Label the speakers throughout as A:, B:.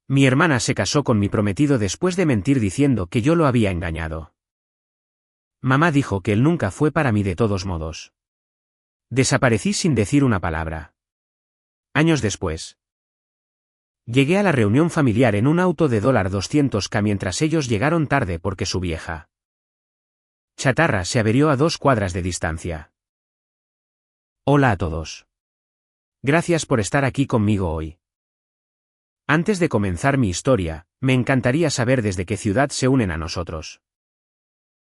A: Mi hermana se casó con mi prometido después de mentir diciendo que yo lo había engañado. Mamá dijo que él nunca fue para mí de todos modos. Desaparecí sin decir una palabra. Años después. Llegué a la reunión familiar en un auto de $200K mientras ellos llegaron tarde porque su vieja chatarra se averió a 2 cuadras de distancia. Hola a todos. Gracias por estar aquí conmigo hoy. Antes de comenzar mi historia, me encantaría saber desde qué ciudad se unen a nosotros.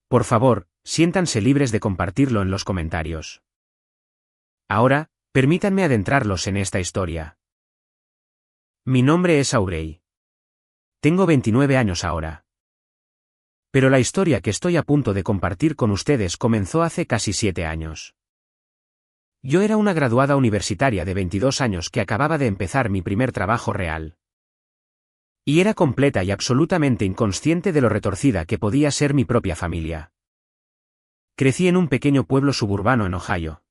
A: Por favor, siéntanse libres de compartirlo en los comentarios. Ahora, permítanme adentrarlos en esta historia. Mi nombre es Aubrey. Tengo 29 años ahora. Pero la historia que estoy a punto de compartir con ustedes comenzó hace casi 7 años. Yo era una graduada universitaria de 22 años que acababa de empezar mi primer trabajo real. Y era completa y absolutamente inconsciente de lo retorcida que podía ser mi propia familia. Crecí en un pequeño pueblo suburbano en Ohio.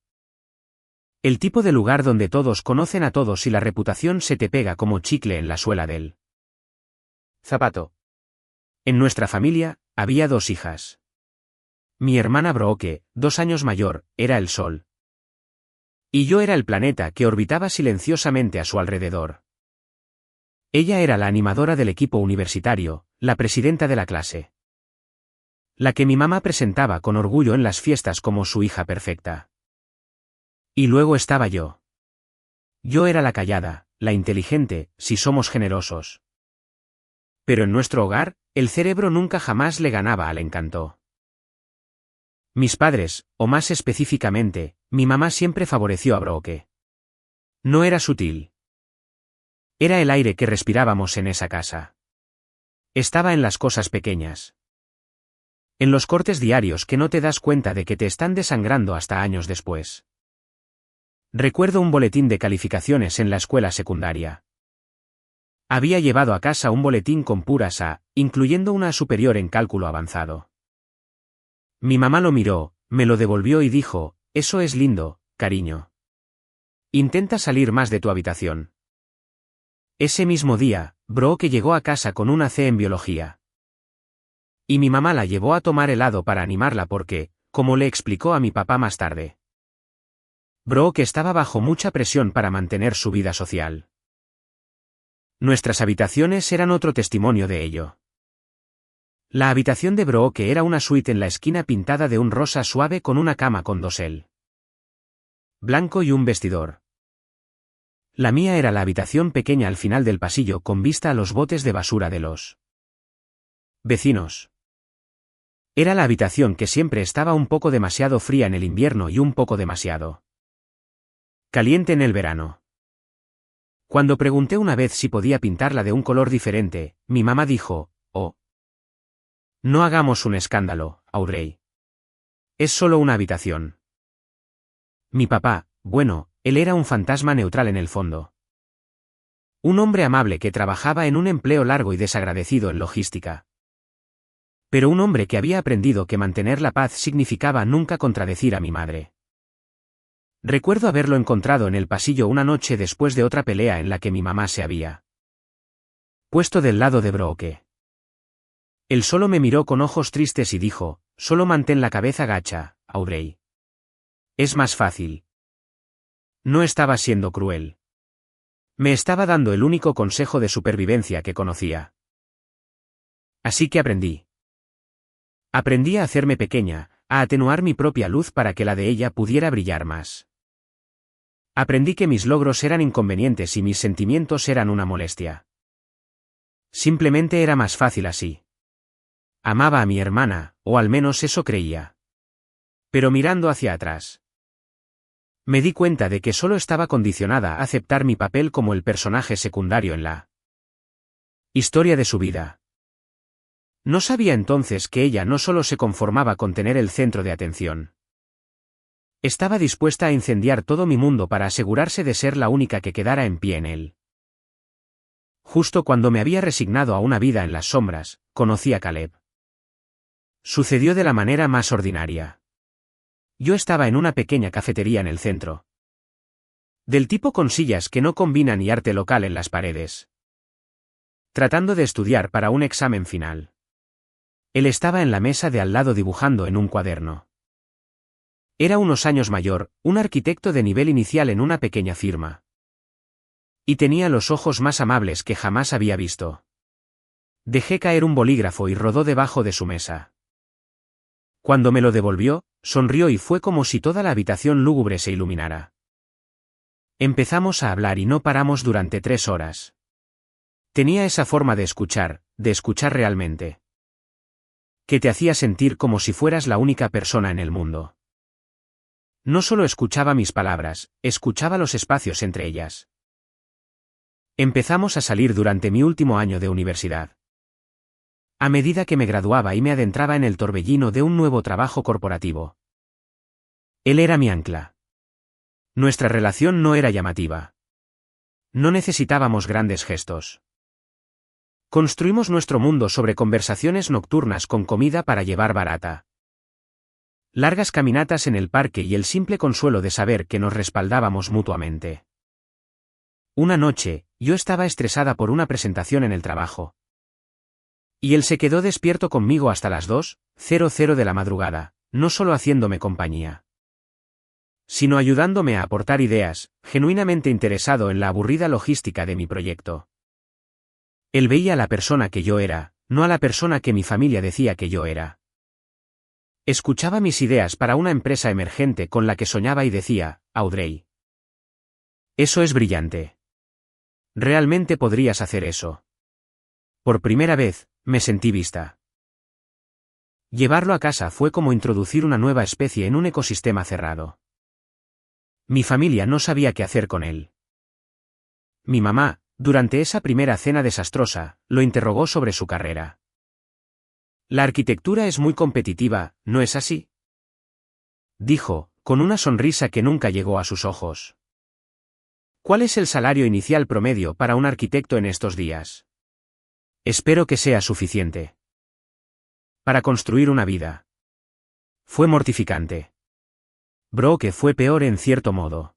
A: El tipo de lugar donde todos conocen a todos y la reputación se te pega como chicle en la suela del zapato. En nuestra familia, había 2 hijas. Mi hermana Brooke, 2 años mayor, era el sol. Y yo era el planeta que orbitaba silenciosamente a su alrededor. Ella era la animadora del equipo universitario, la presidenta de la clase. La que mi mamá presentaba con orgullo en las fiestas como su hija perfecta. Y luego estaba yo. Yo era la callada, la inteligente, si somos generosos. Pero en nuestro hogar, el cerebro nunca jamás le ganaba al encanto. Mis padres, o más específicamente, mi mamá siempre favoreció a Brooke. No era sutil. Era el aire que respirábamos en esa casa. Estaba en las cosas pequeñas. En los cortes diarios que no te das cuenta de que te están desangrando hasta años después. Recuerdo un boletín de calificaciones en la escuela secundaria. Había llevado a casa un boletín con puras A, incluyendo una superior en cálculo avanzado. Mi mamá lo miró, me lo devolvió y dijo, «Eso es lindo, cariño. Intenta salir más de tu habitación». Ese mismo día, Brooke llegó a casa con una C en biología. Y mi mamá la llevó a tomar helado para animarla porque, como le explicó a mi papá más tarde, Brooke estaba bajo mucha presión para mantener su vida social. Nuestras habitaciones eran otro testimonio de ello. La habitación de Brooke era una suite en la esquina pintada de un rosa suave con una cama con dosel blanco y un vestidor. La mía era la habitación pequeña al final del pasillo con vista a los botes de basura de los vecinos. Era la habitación que siempre estaba un poco demasiado fría en el invierno y un poco demasiado caliente en el verano. Cuando pregunté una vez si podía pintarla de un color diferente, mi mamá dijo, «Oh, no hagamos un escándalo, Aubrey. Es solo una habitación». Mi papá, bueno, él era un fantasma neutral en el fondo. Un hombre amable que trabajaba en un empleo largo y desagradecido en logística. Pero un hombre que había aprendido que mantener la paz significaba nunca contradecir a mi madre. Recuerdo haberlo encontrado en el pasillo una noche después de otra pelea en la que mi mamá se había puesto del lado de Brooke. Él solo me miró con ojos tristes y dijo, «Solo mantén la cabeza gacha, Aubrey. Es más fácil». No estaba siendo cruel. Me estaba dando el único consejo de supervivencia que conocía. Así que aprendí. Aprendí a hacerme pequeña, a atenuar mi propia luz para que la de ella pudiera brillar más. Aprendí que mis logros eran inconvenientes y mis sentimientos eran una molestia. Simplemente era más fácil así. Amaba a mi hermana, o al menos eso creía. Pero mirando hacia atrás, me di cuenta de que solo estaba condicionada a aceptar mi papel como el personaje secundario en la historia de su vida. No sabía entonces que ella no solo se conformaba con tener el centro de atención. Estaba dispuesta a incendiar todo mi mundo para asegurarse de ser la única que quedara en pie en él. Justo cuando me había resignado a una vida en las sombras, conocí a Caleb. Sucedió de la manera más ordinaria. Yo estaba en una pequeña cafetería en el centro. Del tipo con sillas que no combinan y arte local en las paredes. tratando de estudiar para un examen final. Él estaba en la mesa de al lado dibujando en un cuaderno. Era unos años mayor, un arquitecto de nivel inicial en una pequeña firma. Y tenía los ojos más amables que jamás había visto. Dejé caer un bolígrafo y rodó debajo de su mesa. Cuando me lo devolvió, sonrió y fue como si toda la habitación lúgubre se iluminara. Empezamos a hablar y no paramos durante 3 horas. Tenía esa forma de escuchar realmente. Que te hacía sentir como si fueras la única persona en el mundo. No solo escuchaba mis palabras, escuchaba los espacios entre ellas. Empezamos a salir durante mi último año de universidad. A medida que me graduaba y me adentraba en el torbellino de un nuevo trabajo corporativo. Él era mi ancla. Nuestra relación no era llamativa. No necesitábamos grandes gestos. Construimos nuestro mundo sobre conversaciones nocturnas con comida para llevar barata. Largas caminatas en el parque y el simple consuelo de saber que nos respaldábamos mutuamente. Una noche, yo estaba estresada por una presentación en el trabajo. Y él se quedó despierto conmigo hasta las 2:00 de la madrugada, no solo haciéndome compañía, sino ayudándome a aportar ideas, genuinamente interesado en la aburrida logística de mi proyecto. Él veía a la persona que yo era, no a la persona que mi familia decía que yo era. Escuchaba mis ideas para una empresa emergente con la que soñaba y decía, Audrey. Eso es brillante. Realmente podrías hacer eso. Por primera vez, me sentí vista. Llevarlo a casa fue como introducir una nueva especie en un ecosistema cerrado. Mi familia no sabía qué hacer con él. Mi mamá, durante esa primera cena desastrosa, lo interrogó sobre su carrera. La arquitectura es muy competitiva, ¿no es así? Dijo, con una sonrisa que nunca llegó a sus ojos. ¿Cuál es el salario inicial promedio para un arquitecto en estos días? Espero que sea suficiente. Para construir una vida. Fue mortificante. Brooke fue peor en cierto modo.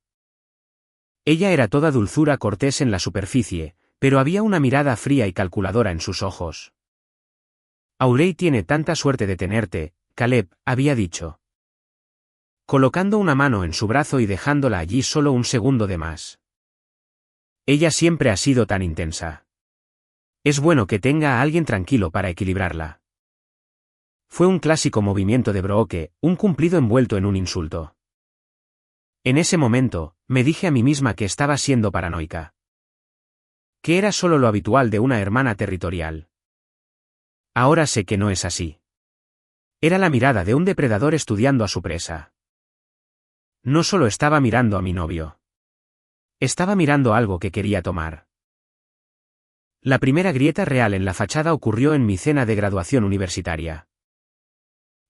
A: Ella era toda dulzura cortés en la superficie, pero había una mirada fría y calculadora en sus ojos. Audrey tiene tanta suerte de tenerte, Caleb, había dicho. Colocando una mano en su brazo y dejándola allí solo un segundo de más. Ella siempre ha sido tan intensa. Es bueno que tenga a alguien tranquilo para equilibrarla. Fue un clásico movimiento de Brooke, un cumplido envuelto en un insulto. En ese momento, me dije a mí misma que estaba siendo paranoica. Que era solo lo habitual de una hermana territorial. Ahora sé que no es así. Era la mirada de un depredador estudiando a su presa. No solo estaba mirando a mi novio. Estaba mirando algo que quería tomar. La primera grieta real en la fachada ocurrió en mi cena de graduación universitaria.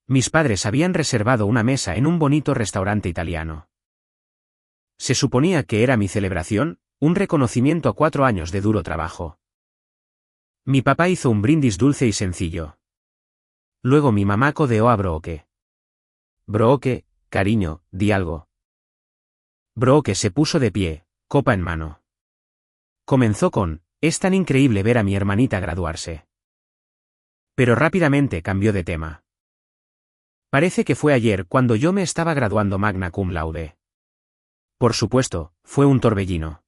A: Mis padres habían reservado una mesa en un bonito restaurante italiano. Se suponía que era mi celebración, un reconocimiento a 4 años de duro trabajo. Mi papá hizo un brindis dulce y sencillo. Luego mi mamá codeó a Brooke. Brooke, cariño, di algo. Brooke se puso de pie, copa en mano. Comenzó con, es tan increíble ver a mi hermanita graduarse. Pero rápidamente cambió de tema. Parece que fue ayer cuando yo me estaba graduando magna cum laude. Por supuesto, fue un torbellino.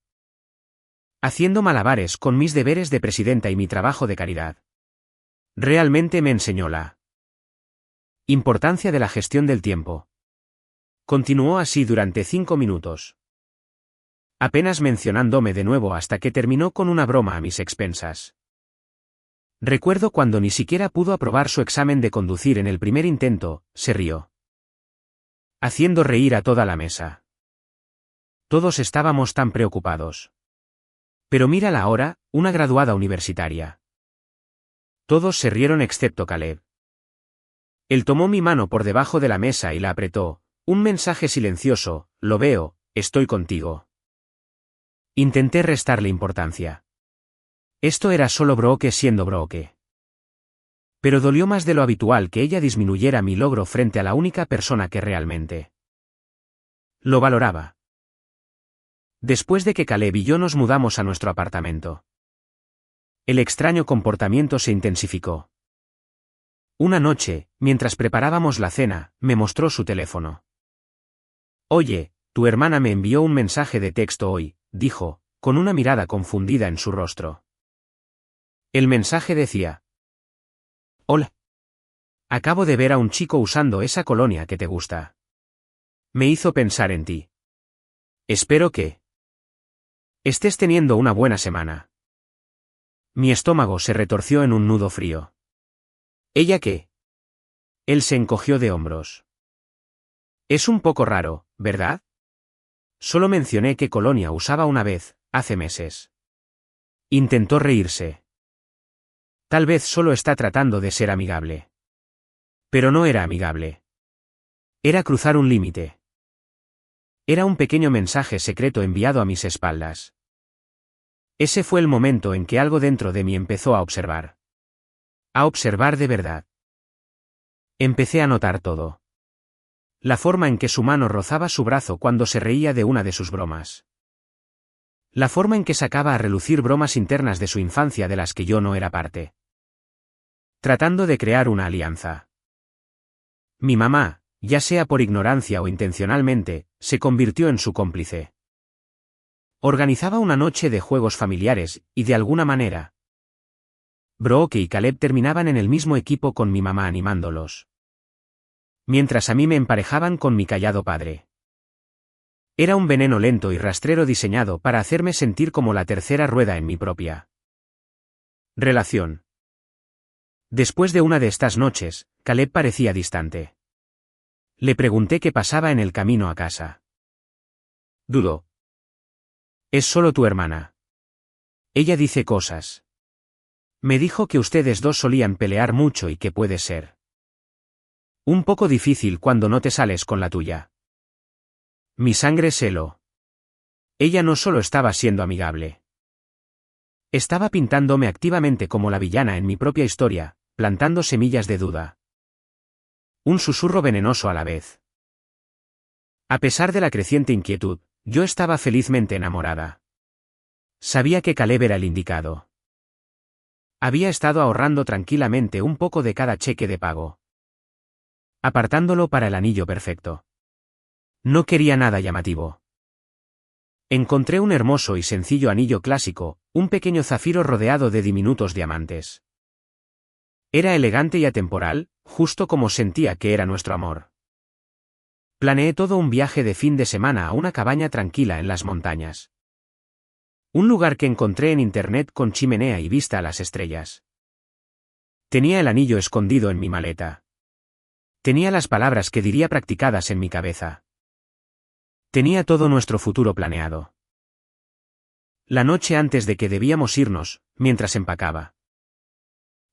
A: Haciendo malabares con mis deberes de presidenta y mi trabajo de caridad. Realmente me enseñó la importancia de la gestión del tiempo. Continuó así durante 5 minutos. Apenas mencionándome de nuevo hasta que terminó con una broma a mis expensas. Recuerdo cuando ni siquiera pudo aprobar su examen de conducir en el primer intento, se rió. Haciendo reír a toda la mesa. Todos estábamos tan preocupados. Pero mírala ahora, una graduada universitaria. Todos se rieron excepto Caleb. Él tomó mi mano por debajo de la mesa y la apretó, un mensaje silencioso, lo veo, estoy contigo. Intenté restarle importancia. Esto era solo Brooke siendo Brooke. Pero dolió más de lo habitual que ella disminuyera mi logro frente a la única persona que realmente lo valoraba. Después de que Caleb y yo nos mudamos a nuestro apartamento. El extraño comportamiento se intensificó. Una noche, mientras preparábamos la cena, me mostró su teléfono. Oye, tu hermana me envió un mensaje de texto hoy, dijo, con una mirada confundida en su rostro. El mensaje decía: Hola. Acabo de ver a un chico usando esa colonia que te gusta. Me hizo pensar en ti. Espero que estés teniendo una buena semana. Mi estómago se retorció en un nudo frío. ¿Ella qué? Él se encogió de hombros. Es un poco raro, ¿verdad? Solo mencioné que colonia usaba una vez, hace meses. Intentó reírse. Tal vez solo está tratando de ser amigable. Pero no era amigable. Era cruzar un límite. Era un pequeño mensaje secreto enviado a mis espaldas. Ese fue el momento en que algo dentro de mí empezó a observar. A observar de verdad. Empecé a notar todo. La forma en que su mano rozaba su brazo cuando se reía de una de sus bromas. La forma en que sacaba a relucir bromas internas de su infancia de las que yo no era parte. Tratando de crear una alianza. Mi mamá, ya sea por ignorancia o intencionalmente, se convirtió en su cómplice. Organizaba una noche de juegos familiares, y de alguna manera, Brooke y Caleb terminaban en el mismo equipo con mi mamá animándolos. Mientras a mí me emparejaban con mi callado padre. Era un veneno lento y rastrero diseñado para hacerme sentir como la tercera rueda en mi propia relación. Después de una de estas noches, Caleb parecía distante. Le pregunté qué pasaba en el camino a casa. Dudó. Es solo tu hermana. Ella dice cosas. Me dijo que ustedes dos solían pelear mucho y que puede ser un poco difícil cuando no te sales con la tuya. Mi sangre se heló. Ella no solo estaba siendo amigable. Estaba pintándome activamente como la villana en mi propia historia, plantando semillas de duda. Un susurro venenoso a la vez. A pesar de la creciente inquietud, yo estaba felizmente enamorada. Sabía que Caleb era el indicado. Había estado ahorrando tranquilamente un poco de cada cheque de pago, apartándolo para el anillo perfecto. No quería nada llamativo. Encontré un hermoso y sencillo anillo clásico, un pequeño zafiro rodeado de diminutos diamantes. Era elegante y atemporal, justo como sentía que era nuestro amor. Planeé todo un viaje de fin de semana a una cabaña tranquila en las montañas. Un lugar que encontré en internet con chimenea y vista a las estrellas. Tenía el anillo escondido en mi maleta. Tenía las palabras que diría practicadas en mi cabeza. Tenía todo nuestro futuro planeado. La noche antes de que debíamos irnos, mientras empacaba,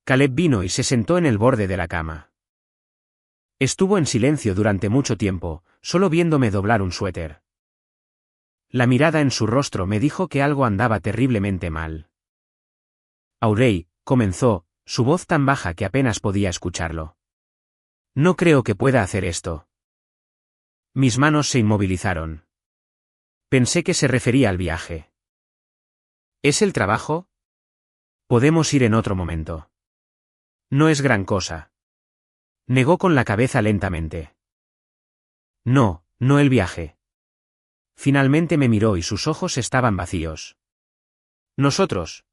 A: Caleb vino y se sentó en el borde de la cama. Estuvo en silencio durante mucho tiempo, solo viéndome doblar un suéter. La mirada en su rostro me dijo que algo andaba terriblemente mal. Aurey, comenzó, su voz tan baja que apenas podía escucharlo. No creo que pueda hacer esto. Mis manos se inmovilizaron. Pensé que se refería al viaje. ¿Es el trabajo? Podemos ir en otro momento. No es gran cosa. Negó con la cabeza lentamente. No, no el viaje. Finalmente me miró y sus ojos estaban vacíos. Nosotros.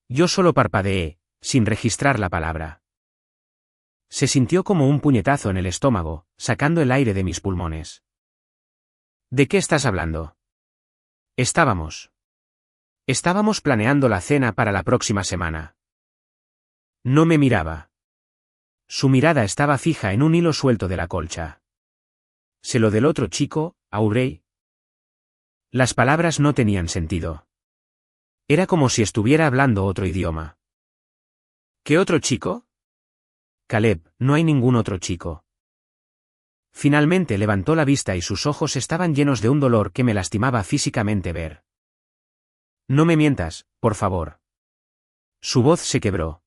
A: Yo solo parpadeé, sin registrar la palabra. Se sintió como un puñetazo en el estómago, sacando el aire de mis pulmones. ¿De qué estás hablando? Estábamos planeando la cena para la próxima semana. No me miraba. Su mirada estaba fija en un hilo suelto de la colcha. ¿Se lo del otro chico, Aurey? Las palabras no tenían sentido. Era como si estuviera hablando otro idioma. ¿Qué otro chico? Caleb, no hay ningún otro chico. Finalmente levantó la vista y sus ojos estaban llenos de un dolor que me lastimaba físicamente ver. No me mientas, por favor. Su voz se quebró.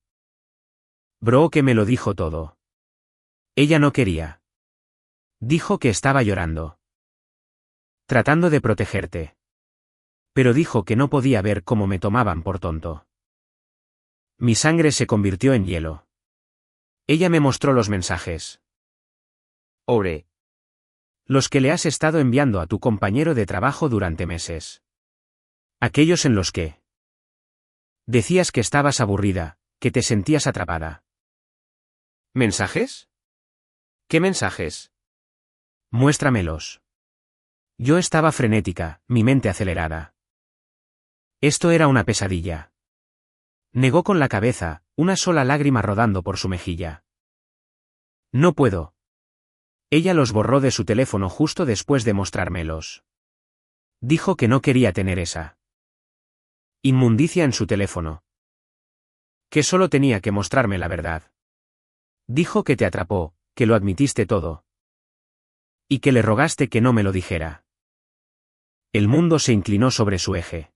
A: Brooke me lo dijo todo. Ella no quería. Dijo que estaba llorando. Tratando de protegerte. Pero dijo que no podía ver cómo me tomaban por tonto. Mi sangre se convirtió en hielo. Ella me mostró los mensajes.
B: Ore.
A: Los que le has estado enviando a tu compañero de trabajo durante meses. Aquellos en los que decías que estabas aburrida, que te sentías atrapada.
B: ¿Mensajes? ¿Qué mensajes?
A: Muéstramelos. Yo estaba frenética, mi mente acelerada. Esto era una pesadilla. Negó con la cabeza, una sola lágrima rodando por su mejilla. No puedo. Ella los borró de su teléfono justo después de mostrármelos. Dijo que no quería tener esa inmundicia en su teléfono. Que solo tenía que mostrarme la verdad. Dijo que te atrapó, que lo admitiste todo. Y que le rogaste que no me lo dijera. El mundo se inclinó sobre su eje.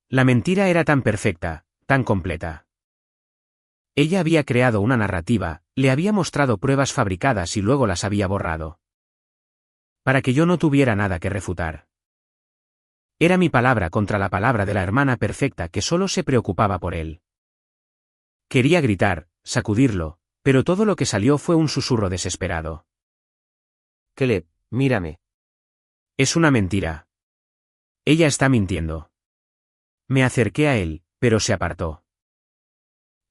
A: La mentira era tan perfecta, tan completa. Ella había creado una narrativa, le había mostrado pruebas fabricadas y luego las había borrado. Para que yo no tuviera nada que refutar. Era mi palabra contra la palabra de la hermana perfecta que solo se preocupaba por él. Quería gritar, sacudirlo, pero todo lo que salió fue un susurro desesperado.
B: Caleb, mírame.
A: Es una mentira. Ella está mintiendo. Me acerqué a él, pero se apartó.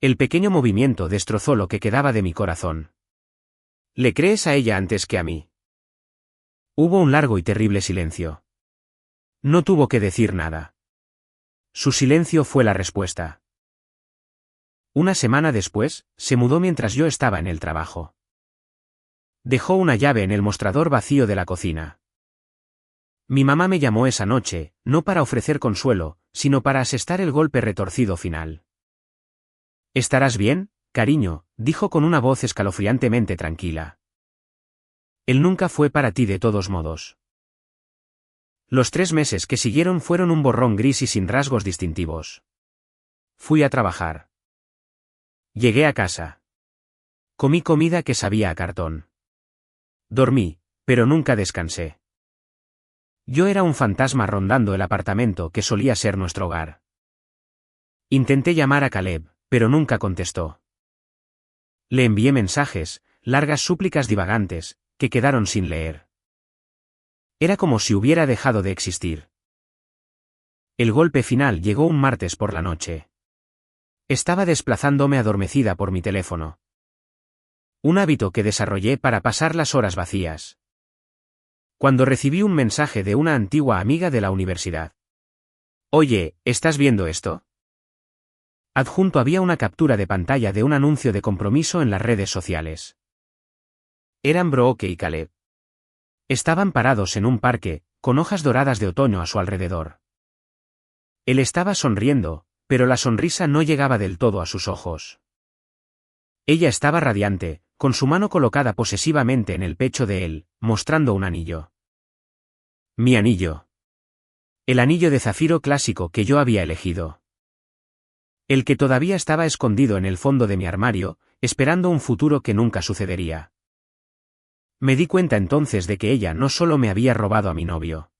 A: El pequeño movimiento destrozó lo que quedaba de mi corazón.
B: ¿Le crees a ella antes que a mí?
A: Hubo un largo y terrible silencio. No tuvo que decir nada. Su silencio fue la respuesta. Una semana después, se mudó mientras yo estaba en el trabajo. Dejó una llave en el mostrador vacío de la cocina. Mi mamá me llamó esa noche, no para ofrecer consuelo, sino para asestar el golpe retorcido final. «¿Estarás bien, cariño?», dijo con una voz escalofriantemente tranquila. Él nunca fue para ti de todos modos. Los 3 meses que siguieron fueron un borrón gris y sin rasgos distintivos. Fui a trabajar. Llegué a casa. Comí comida que sabía a cartón. Dormí, pero nunca descansé. Yo era un fantasma rondando el apartamento que solía ser nuestro hogar. Intenté llamar a Caleb, pero nunca contestó. Le envié mensajes, largas súplicas divagantes, que quedaron sin leer. Era como si hubiera dejado de existir. El golpe final llegó un martes por la noche. Estaba desplazándome adormecida por mi teléfono. Un hábito que desarrollé para pasar las horas vacías. Cuando recibí un mensaje de una antigua amiga de la universidad. «Oye, ¿estás viendo esto?». Adjunto había una captura de pantalla de un anuncio de compromiso en las redes sociales. Eran Brooke y Caleb. Estaban parados en un parque, con hojas doradas de otoño a su alrededor. Él estaba sonriendo, pero la sonrisa no llegaba del todo a sus ojos. Ella estaba radiante, con su mano colocada posesivamente en el pecho de él, mostrando un anillo. Mi anillo. El anillo de zafiro clásico que yo había elegido. El que todavía estaba escondido en el fondo de mi armario, esperando un futuro que nunca sucedería. Me di cuenta entonces de que ella no solo me había robado a mi novio.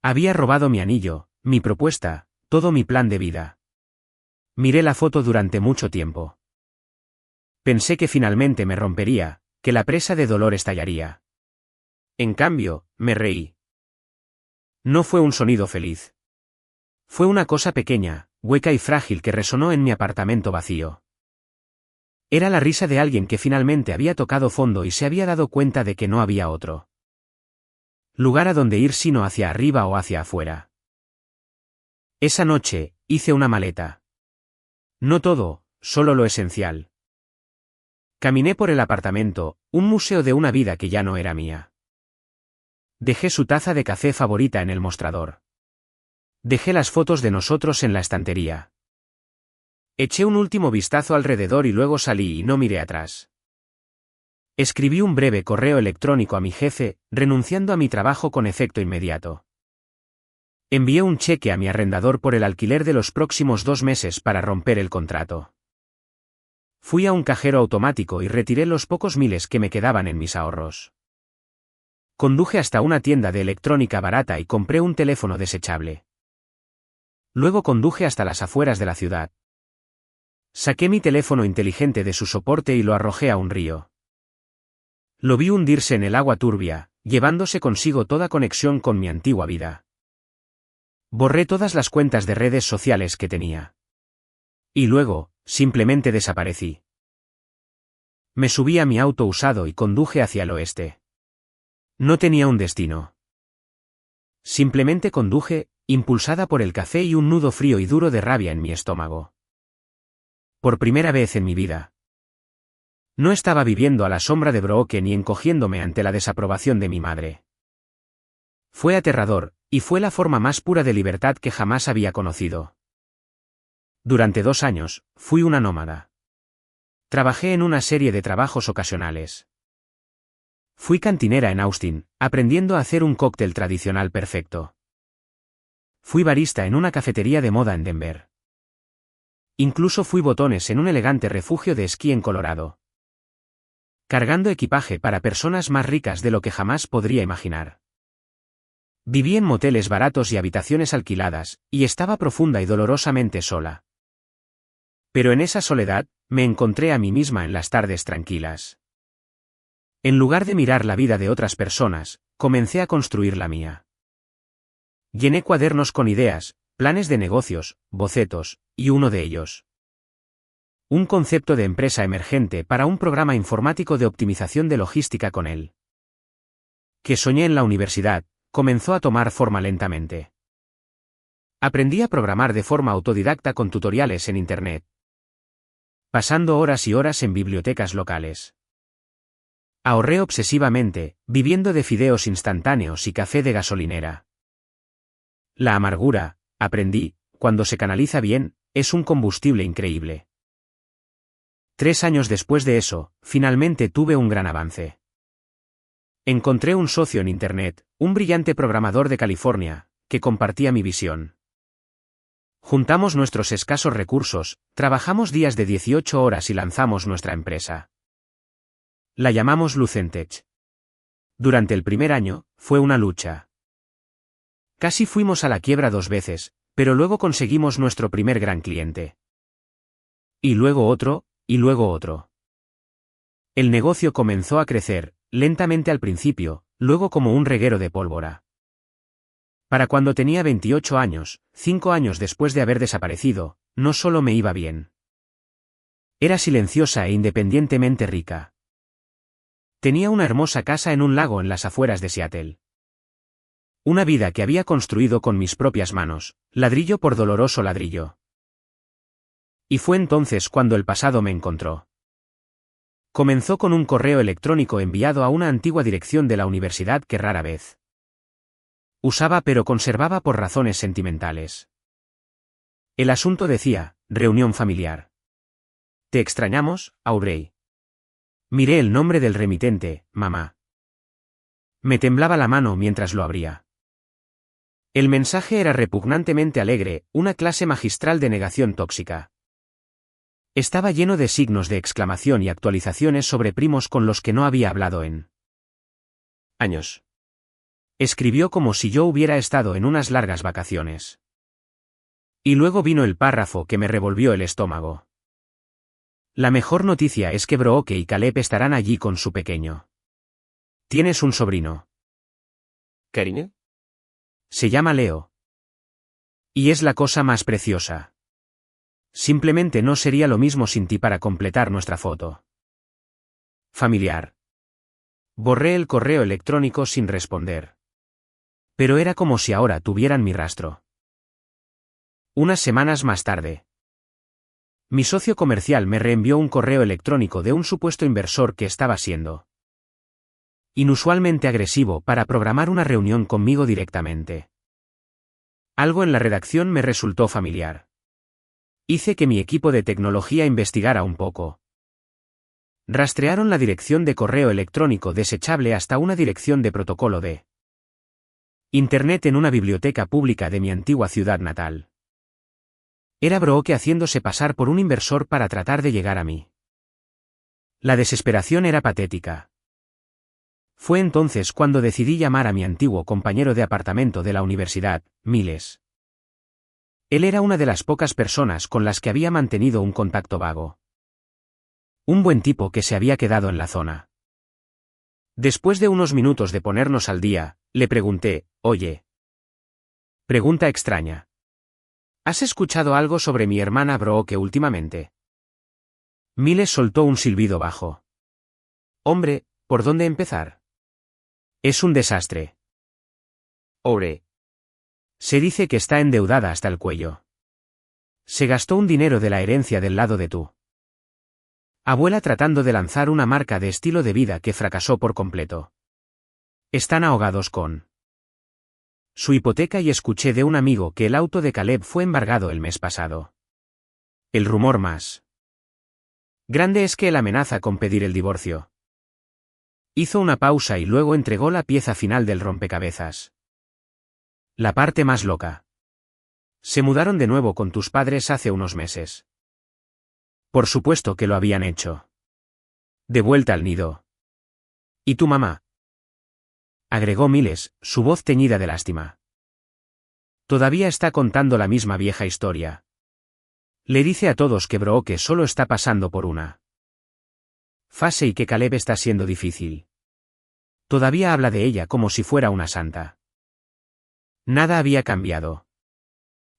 A: Había robado mi anillo, mi propuesta, todo mi plan de vida. Miré la foto durante mucho tiempo. Pensé que finalmente me rompería, que la presa de dolor estallaría. En cambio, me reí. No fue un sonido feliz. Fue una cosa pequeña, hueca y frágil que resonó en mi apartamento vacío. Era la risa de alguien que finalmente había tocado fondo y se había dado cuenta de que no había otro lugar a donde ir sino hacia arriba o hacia afuera. Esa noche, hice una maleta. No todo, solo lo esencial. Caminé por el apartamento, un museo de una vida que ya no era mía. Dejé su taza de café favorita en el mostrador. Dejé las fotos de nosotros en la estantería. Eché un último vistazo alrededor y luego salí y no miré atrás. Escribí un breve correo electrónico a mi jefe, renunciando a mi trabajo con efecto inmediato. Envié un cheque a mi arrendador por el alquiler de los próximos 2 meses para romper el contrato. Fui a un cajero automático y retiré los pocos miles que me quedaban en mis ahorros. Conduje hasta una tienda de electrónica barata y compré un teléfono desechable. Luego conduje hasta las afueras de la ciudad. Saqué mi teléfono inteligente de su soporte y lo arrojé a un río. Lo vi hundirse en el agua turbia, llevándose consigo toda conexión con mi antigua vida. Borré todas las cuentas de redes sociales que tenía. Y luego, simplemente desaparecí. Me subí a mi auto usado y conduje hacia el oeste. No tenía un destino. Simplemente conduje, impulsada por el café y un nudo frío y duro de rabia en mi estómago. Por primera vez en mi vida. No estaba viviendo a la sombra de Brooke ni encogiéndome ante la desaprobación de mi madre. Fue aterrador, y fue la forma más pura de libertad que jamás había conocido. Durante 2 años, fui una nómada. Trabajé en una serie de trabajos ocasionales. Fui cantinera en Austin, aprendiendo a hacer un cóctel tradicional perfecto. Fui barista en una cafetería de moda en Denver. Incluso fui botones en un elegante refugio de esquí en Colorado. Cargando equipaje para personas más ricas de lo que jamás podría imaginar. Viví en moteles baratos y habitaciones alquiladas, y estaba profunda y dolorosamente sola. Pero en esa soledad, me encontré a mí misma en las tardes tranquilas. En lugar de mirar la vida de otras personas, comencé a construir la mía. Llené cuadernos con ideas, planes de negocios, bocetos, y uno de ellos. Un concepto de empresa emergente para un programa informático de optimización de logística con él. Que soñé en la universidad, comenzó a tomar forma lentamente. Aprendí a programar de forma autodidacta con tutoriales en Internet. Pasando horas y horas en bibliotecas locales. Ahorré obsesivamente, viviendo de fideos instantáneos y café de gasolinera. La amargura, aprendí, cuando se canaliza bien, es un combustible increíble. 3 años después de eso, finalmente tuve un gran avance. Encontré un socio en Internet, un brillante programador de California, que compartía mi visión. Juntamos nuestros escasos recursos, trabajamos días de 18 horas y lanzamos nuestra empresa. La llamamos Lucentech. Durante el primer año, fue una lucha. Casi fuimos a la quiebra 2 veces, pero luego conseguimos nuestro primer gran cliente. Y luego otro, y luego otro. El negocio comenzó a crecer, lentamente al principio, luego como un reguero de pólvora. Para cuando tenía 28 años, 5 años después de haber desaparecido, no solo me iba bien. Era silenciosa e independientemente rica. Tenía una hermosa casa en un lago en las afueras de Seattle. Una vida que había construido con mis propias manos, ladrillo por doloroso ladrillo. Y fue entonces cuando el pasado me encontró. Comenzó con un correo electrónico enviado a una antigua dirección de la universidad que rara vez usaba pero conservaba por razones sentimentales. El asunto decía, reunión familiar. Te extrañamos, Aubrey. Miré el nombre del remitente, mamá. Me temblaba la mano mientras lo abría. El mensaje era repugnantemente alegre, una clase magistral de negación tóxica. Estaba lleno de signos de exclamación y actualizaciones sobre primos con los que no había hablado en años. Escribió como si yo hubiera estado en unas largas vacaciones. Y luego vino el párrafo que me revolvió el estómago. La mejor noticia es que Brooke y Caleb estarán allí con su pequeño. Tienes un sobrino.
B: ¿Karine?
A: Se llama Leo. Y es la cosa más preciosa. Simplemente no sería lo mismo sin ti para completar nuestra foto. Familiar. Borré el correo electrónico sin responder. Pero era como si ahora tuvieran mi rastro. Unas semanas más tarde. Mi socio comercial me reenvió un correo electrónico de un supuesto inversor que estaba siendo inusualmente agresivo para programar una reunión conmigo directamente. Algo en la redacción me resultó familiar. Hice que mi equipo de tecnología investigara un poco. Rastrearon la dirección de correo electrónico desechable hasta una dirección de protocolo de Internet en una biblioteca pública de mi antigua ciudad natal. Era Brooke haciéndose pasar por un inversor para tratar de llegar a mí. La desesperación era patética. Fue entonces cuando decidí llamar a mi antiguo compañero de apartamento de la universidad, Miles. Él era una de las pocas personas con las que había mantenido un contacto vago. Un buen tipo que se había quedado en la zona. Después de unos minutos de ponernos al día, le pregunté, oye. Pregunta extraña. ¿Has escuchado algo sobre mi hermana Brooke últimamente? Miles soltó un silbido bajo. Hombre, ¿por dónde empezar? Es un desastre.
B: Ore.
A: Se dice que está endeudada hasta el cuello. Se gastó un dinero de la herencia del lado de tu abuela tratando de lanzar una marca de estilo de vida que fracasó por completo. Están ahogados con su hipoteca y escuché de un amigo que el auto de Caleb fue embargado el mes pasado. El rumor más grande es que él amenaza con pedir el divorcio. Hizo una pausa y luego entregó la pieza final del rompecabezas. La parte más loca. Se mudaron de nuevo con tus padres hace unos meses. Por supuesto que lo habían hecho. De vuelta al nido. ¿Y tu mamá? Agregó Miles, su voz teñida de lástima. Todavía está contando la misma vieja historia. Le dice a todos que Brooke solo está pasando por una fase y que Caleb está siendo difícil. Todavía habla de ella como si fuera una santa. Nada había cambiado.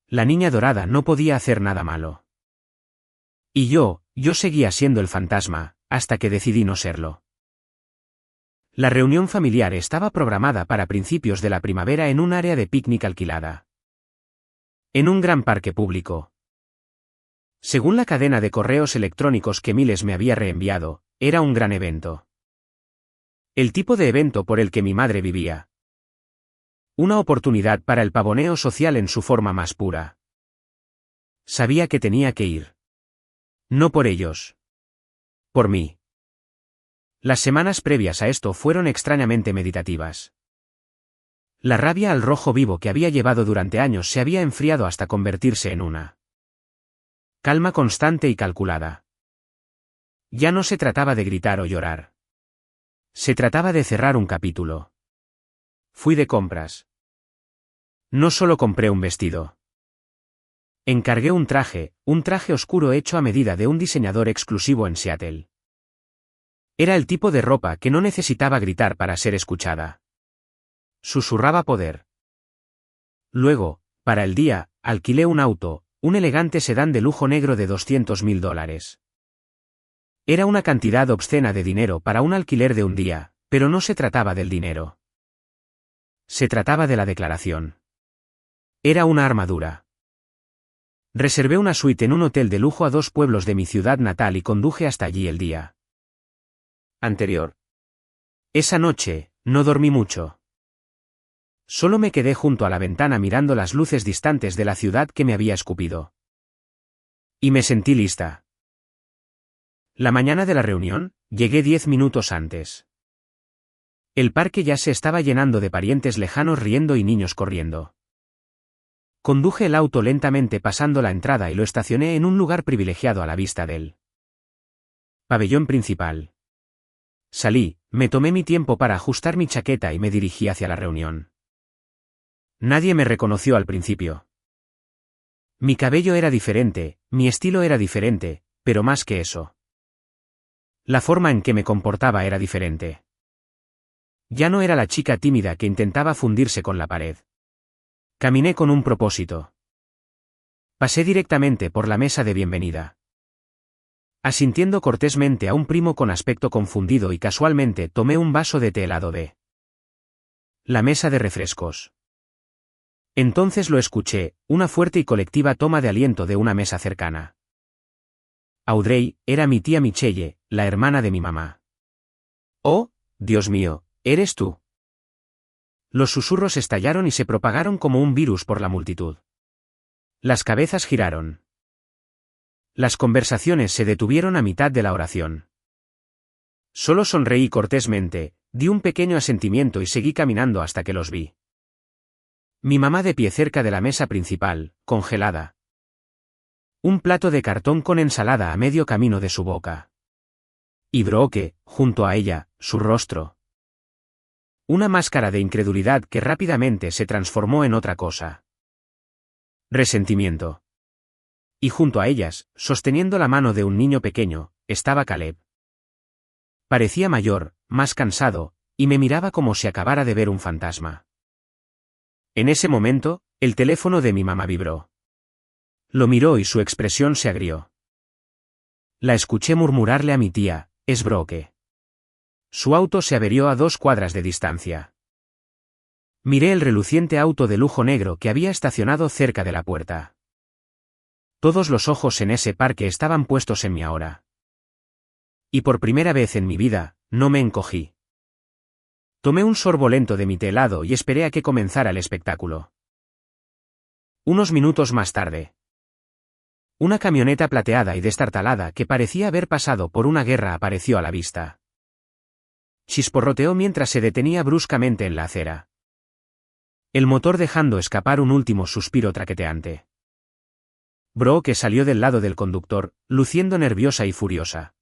A: La niña dorada no podía hacer nada malo. Y yo seguía siendo el fantasma, hasta que decidí no serlo. La reunión familiar estaba programada para principios de la primavera en un área de picnic alquilada. En un gran parque público. Según la cadena de correos electrónicos que Miles me había reenviado, era un gran evento. El tipo de evento por el que mi madre vivía. Una oportunidad para el pavoneo social en su forma más pura. Sabía que tenía que ir. No por ellos. Por mí. Las semanas previas a esto fueron extrañamente meditativas. La rabia al rojo vivo que había llevado durante años se había enfriado hasta convertirse en una calma constante y calculada. Ya no se trataba de gritar o llorar. Se trataba de cerrar un capítulo. Fui de compras. No solo compré un vestido. Encargué un traje oscuro hecho a medida de un diseñador exclusivo en Seattle. Era el tipo de ropa que no necesitaba gritar para ser escuchada. Susurraba poder. Luego, para el día, alquilé un auto, un elegante sedán de lujo negro de $200,000. Era una cantidad obscena de dinero para un alquiler de un día, pero no se trataba del dinero. Se trataba de la declaración. Era una armadura. Reservé una suite en un hotel de lujo a 2 pueblos de mi ciudad natal y conduje hasta allí el día anterior. Esa noche, no dormí mucho. Solo me quedé junto a la ventana mirando las luces distantes de la ciudad que me había escupido. Y me sentí lista. La mañana de la reunión, llegué 10 minutos antes. El parque ya se estaba llenando de parientes lejanos riendo y niños corriendo. Conduje el auto lentamente pasando la entrada y lo estacioné en un lugar privilegiado a la vista del pabellón principal. Salí, me tomé mi tiempo para ajustar mi chaqueta y me dirigí hacia la reunión. Nadie me reconoció al principio. Mi cabello era diferente, mi estilo era diferente, pero más que eso. La forma en que me comportaba era diferente. Ya no era la chica tímida que intentaba fundirse con la pared. Caminé con un propósito. Pasé directamente por la mesa de bienvenida. Asintiendo cortésmente a un primo con aspecto confundido y casualmente tomé un vaso de té helado de la mesa de refrescos. Entonces lo escuché, una fuerte y colectiva toma de aliento de una mesa cercana. Audrey, era mi tía Michelle, la hermana de mi mamá. Oh, Dios mío, ¿eres tú? Los susurros estallaron y se propagaron como un virus por la multitud. Las cabezas giraron. Las conversaciones se detuvieron a mitad de la oración. Solo sonreí cortésmente, di un pequeño asentimiento y seguí caminando hasta que los vi. Mi mamá de pie cerca de la mesa principal, congelada. Un plato de cartón con ensalada a medio camino de su boca. Y Brooke, junto a ella, su rostro. Una máscara de incredulidad que rápidamente se transformó en otra cosa. resentimiento. Y junto a ellas, sosteniendo la mano de un niño pequeño, estaba Caleb. Parecía mayor, más cansado, y me miraba como si acabara de ver un fantasma. En ese momento, el teléfono de mi mamá vibró. Lo miró y su expresión se agrió. La escuché murmurarle a mi tía, «Es Brooke». Su auto se averió a 2 cuadras de distancia. Miré el reluciente auto de lujo negro que había estacionado cerca de la puerta. Todos los ojos en ese parque estaban puestos en mí ahora. Y por primera vez en mi vida, no me encogí. Tomé un sorbo lento de mi té helado y esperé a que comenzara el espectáculo. Unos minutos más tarde. Una camioneta plateada y destartalada que parecía haber pasado por una guerra apareció a la vista. Chisporroteó mientras se detenía bruscamente en la acera. El motor dejando escapar un último suspiro traqueteante. Brooke salió del lado del conductor, luciendo nerviosa y furiosa.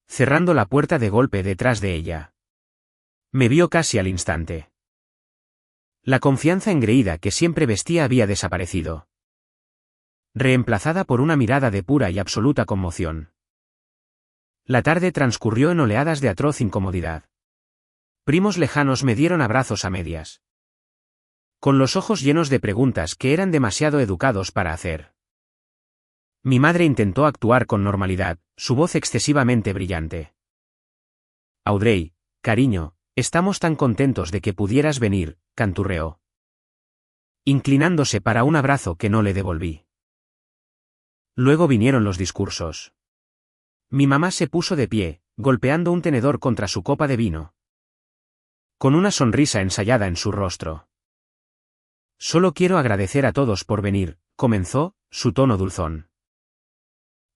A: Cerrando la puerta de golpe detrás de ella. Me vio casi al instante. La confianza engreída que siempre vestía había desaparecido. Reemplazada por una mirada de pura y absoluta conmoción. La tarde transcurrió en oleadas de atroz incomodidad. Primos lejanos me dieron abrazos a medias. Con los ojos llenos de preguntas que eran demasiado educados para hacer. Mi madre intentó actuar con normalidad, su voz excesivamente brillante. «Audrey, cariño, estamos tan contentos de que pudieras venir», canturreó. Inclinándose para un abrazo que no le devolví. Luego vinieron los discursos. Mi mamá se puso de pie, golpeando un tenedor contra su copa de vino. Con una sonrisa ensayada en su rostro. «Solo quiero agradecer a todos por venir», comenzó, su tono dulzón.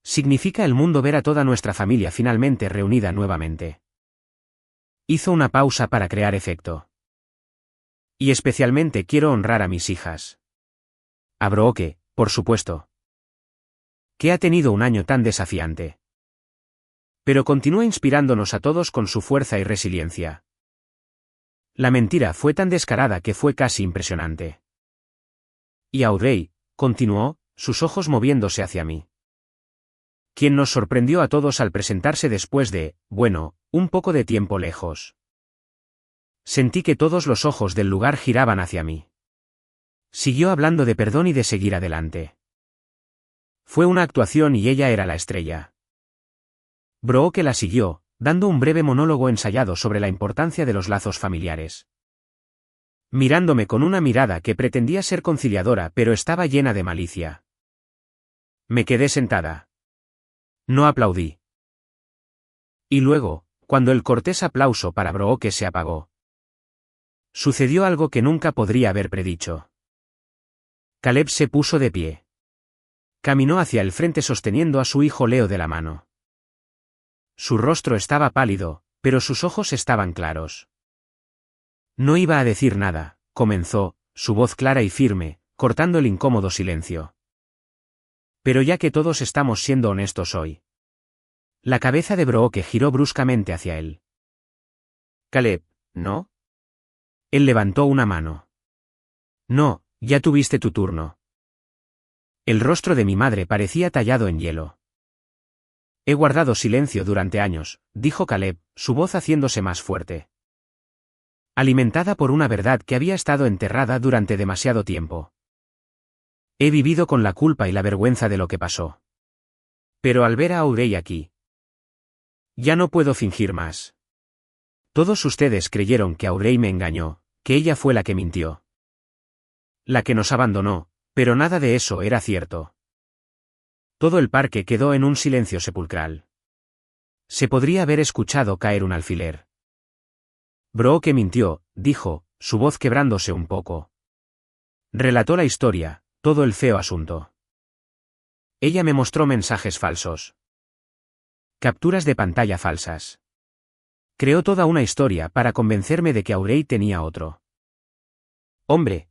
A: «Significa el mundo ver a toda nuestra familia finalmente reunida nuevamente». Hizo una pausa para crear efecto. «Y especialmente quiero honrar a mis hijas. A Brooke, por supuesto. Que ha tenido un año tan desafiante. Pero continúa inspirándonos a todos con su fuerza y resiliencia». La mentira fue tan descarada que fue casi impresionante. «Y Audrey», continuó, sus ojos moviéndose hacia mí. «Quien nos sorprendió a todos al presentarse después de, bueno, un poco de tiempo lejos». Sentí que todos los ojos del lugar giraban hacia mí. Siguió hablando de perdón y de seguir adelante. Fue una actuación y ella era la estrella. Brooke la siguió, dando un breve monólogo ensayado sobre la importancia de los lazos familiares. Mirándome con una mirada que pretendía ser conciliadora pero estaba llena de malicia. Me quedé sentada. No aplaudí. Y luego, cuando el cortés aplauso para Brooke se apagó, sucedió algo que nunca podría haber predicho. Caleb se puso de pie. Caminó hacia el frente sosteniendo a su hijo Leo de la mano. Su rostro estaba pálido, pero sus ojos estaban claros. «No iba a decir nada», comenzó, su voz clara y firme, cortando el incómodo silencio. «Pero ya que todos estamos siendo honestos hoy». La cabeza de Brooke giró bruscamente hacia él. «Caleb, ¿no?» Él levantó una mano. «No, ya tuviste tu turno». El rostro de mi madre parecía tallado en hielo. «He guardado silencio durante años», dijo Caleb, su voz haciéndose más fuerte. Alimentada por una verdad que había estado enterrada durante demasiado tiempo. He vivido con la culpa y la vergüenza de lo que pasó. Pero al ver a Audrey aquí, ya no puedo fingir más. Todos ustedes creyeron que Audrey me engañó, que ella fue la que mintió. La que nos abandonó, pero nada de eso era cierto. Todo el parque quedó en un silencio sepulcral. Se podría haber escuchado caer un alfiler. Brooke mintió, dijo, su voz quebrándose un poco. Relató la historia, todo el feo asunto. Ella me mostró mensajes falsos. Capturas de pantalla falsas. Creó toda una historia para convencerme de que Audrey tenía otro hombre.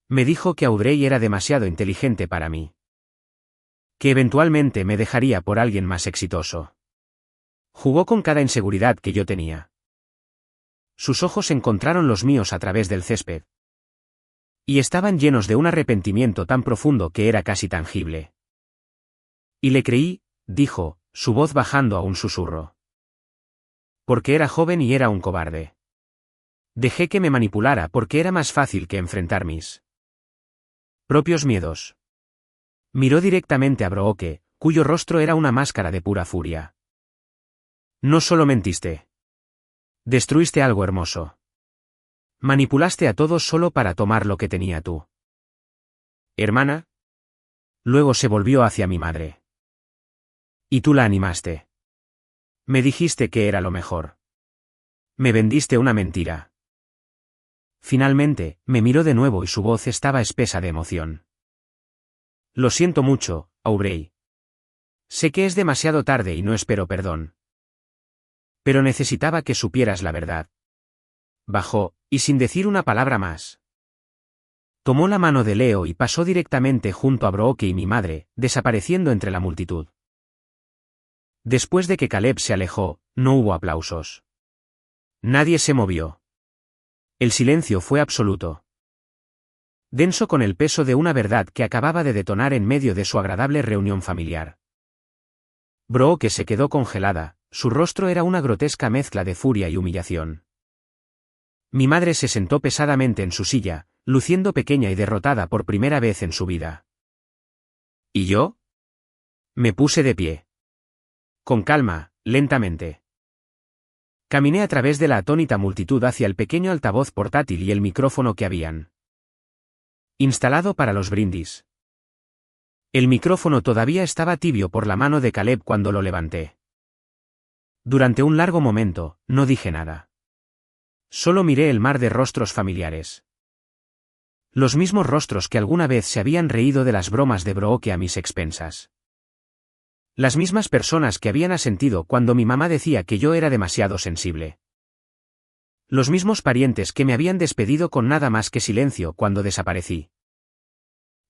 A: Me dijo que Audrey era demasiado inteligente para mí. Que eventualmente me dejaría por alguien más exitoso. Jugó con cada inseguridad que yo tenía. Sus ojos encontraron los míos a través del césped. Y estaban llenos de un arrepentimiento tan profundo que era casi tangible. Y le creí, dijo, su voz bajando a un susurro. Porque era joven y era un cobarde. Dejé que me manipulara porque era más fácil que enfrentar mis propios miedos. Miró directamente a Brooke, cuyo rostro era una máscara de pura furia. No solo mentiste. Destruiste algo hermoso. Manipulaste a todos solo para tomar lo que tenía tú. Hermana. Luego se volvió hacia mi madre. Y tú la animaste. Me dijiste que era lo mejor. Me vendiste una mentira. Finalmente, me miró de nuevo y su voz estaba espesa de emoción. Lo siento mucho, Aubrey. Sé que es demasiado tarde y no espero perdón. Pero necesitaba que supieras la verdad. Bajó, y sin decir una palabra más. Tomó la mano de Leo y pasó directamente junto a Brooke y mi madre, desapareciendo entre la multitud. Después de que Caleb se alejó, no hubo aplausos. Nadie se movió. El silencio fue absoluto. Denso con el peso de una verdad que acababa de detonar en medio de su agradable reunión familiar. Brooke se quedó congelada, su rostro era una grotesca mezcla de furia y humillación. Mi madre se sentó pesadamente en su silla, luciendo pequeña y derrotada por primera vez en su vida. ¿Y yo? Me puse de pie. Con calma, lentamente. Caminé a través de la atónita multitud hacia el pequeño altavoz portátil y el micrófono que habían instalado para los brindis. El micrófono todavía estaba tibio por la mano de Caleb cuando lo levanté. Durante un largo momento, no dije nada. Solo miré el mar de rostros familiares. Los mismos rostros que alguna vez se habían reído de las bromas de Brooke a mis expensas. Las mismas personas que habían asentido cuando mi mamá decía que yo era demasiado sensible. Los mismos parientes que me habían despedido con nada más que silencio cuando desaparecí.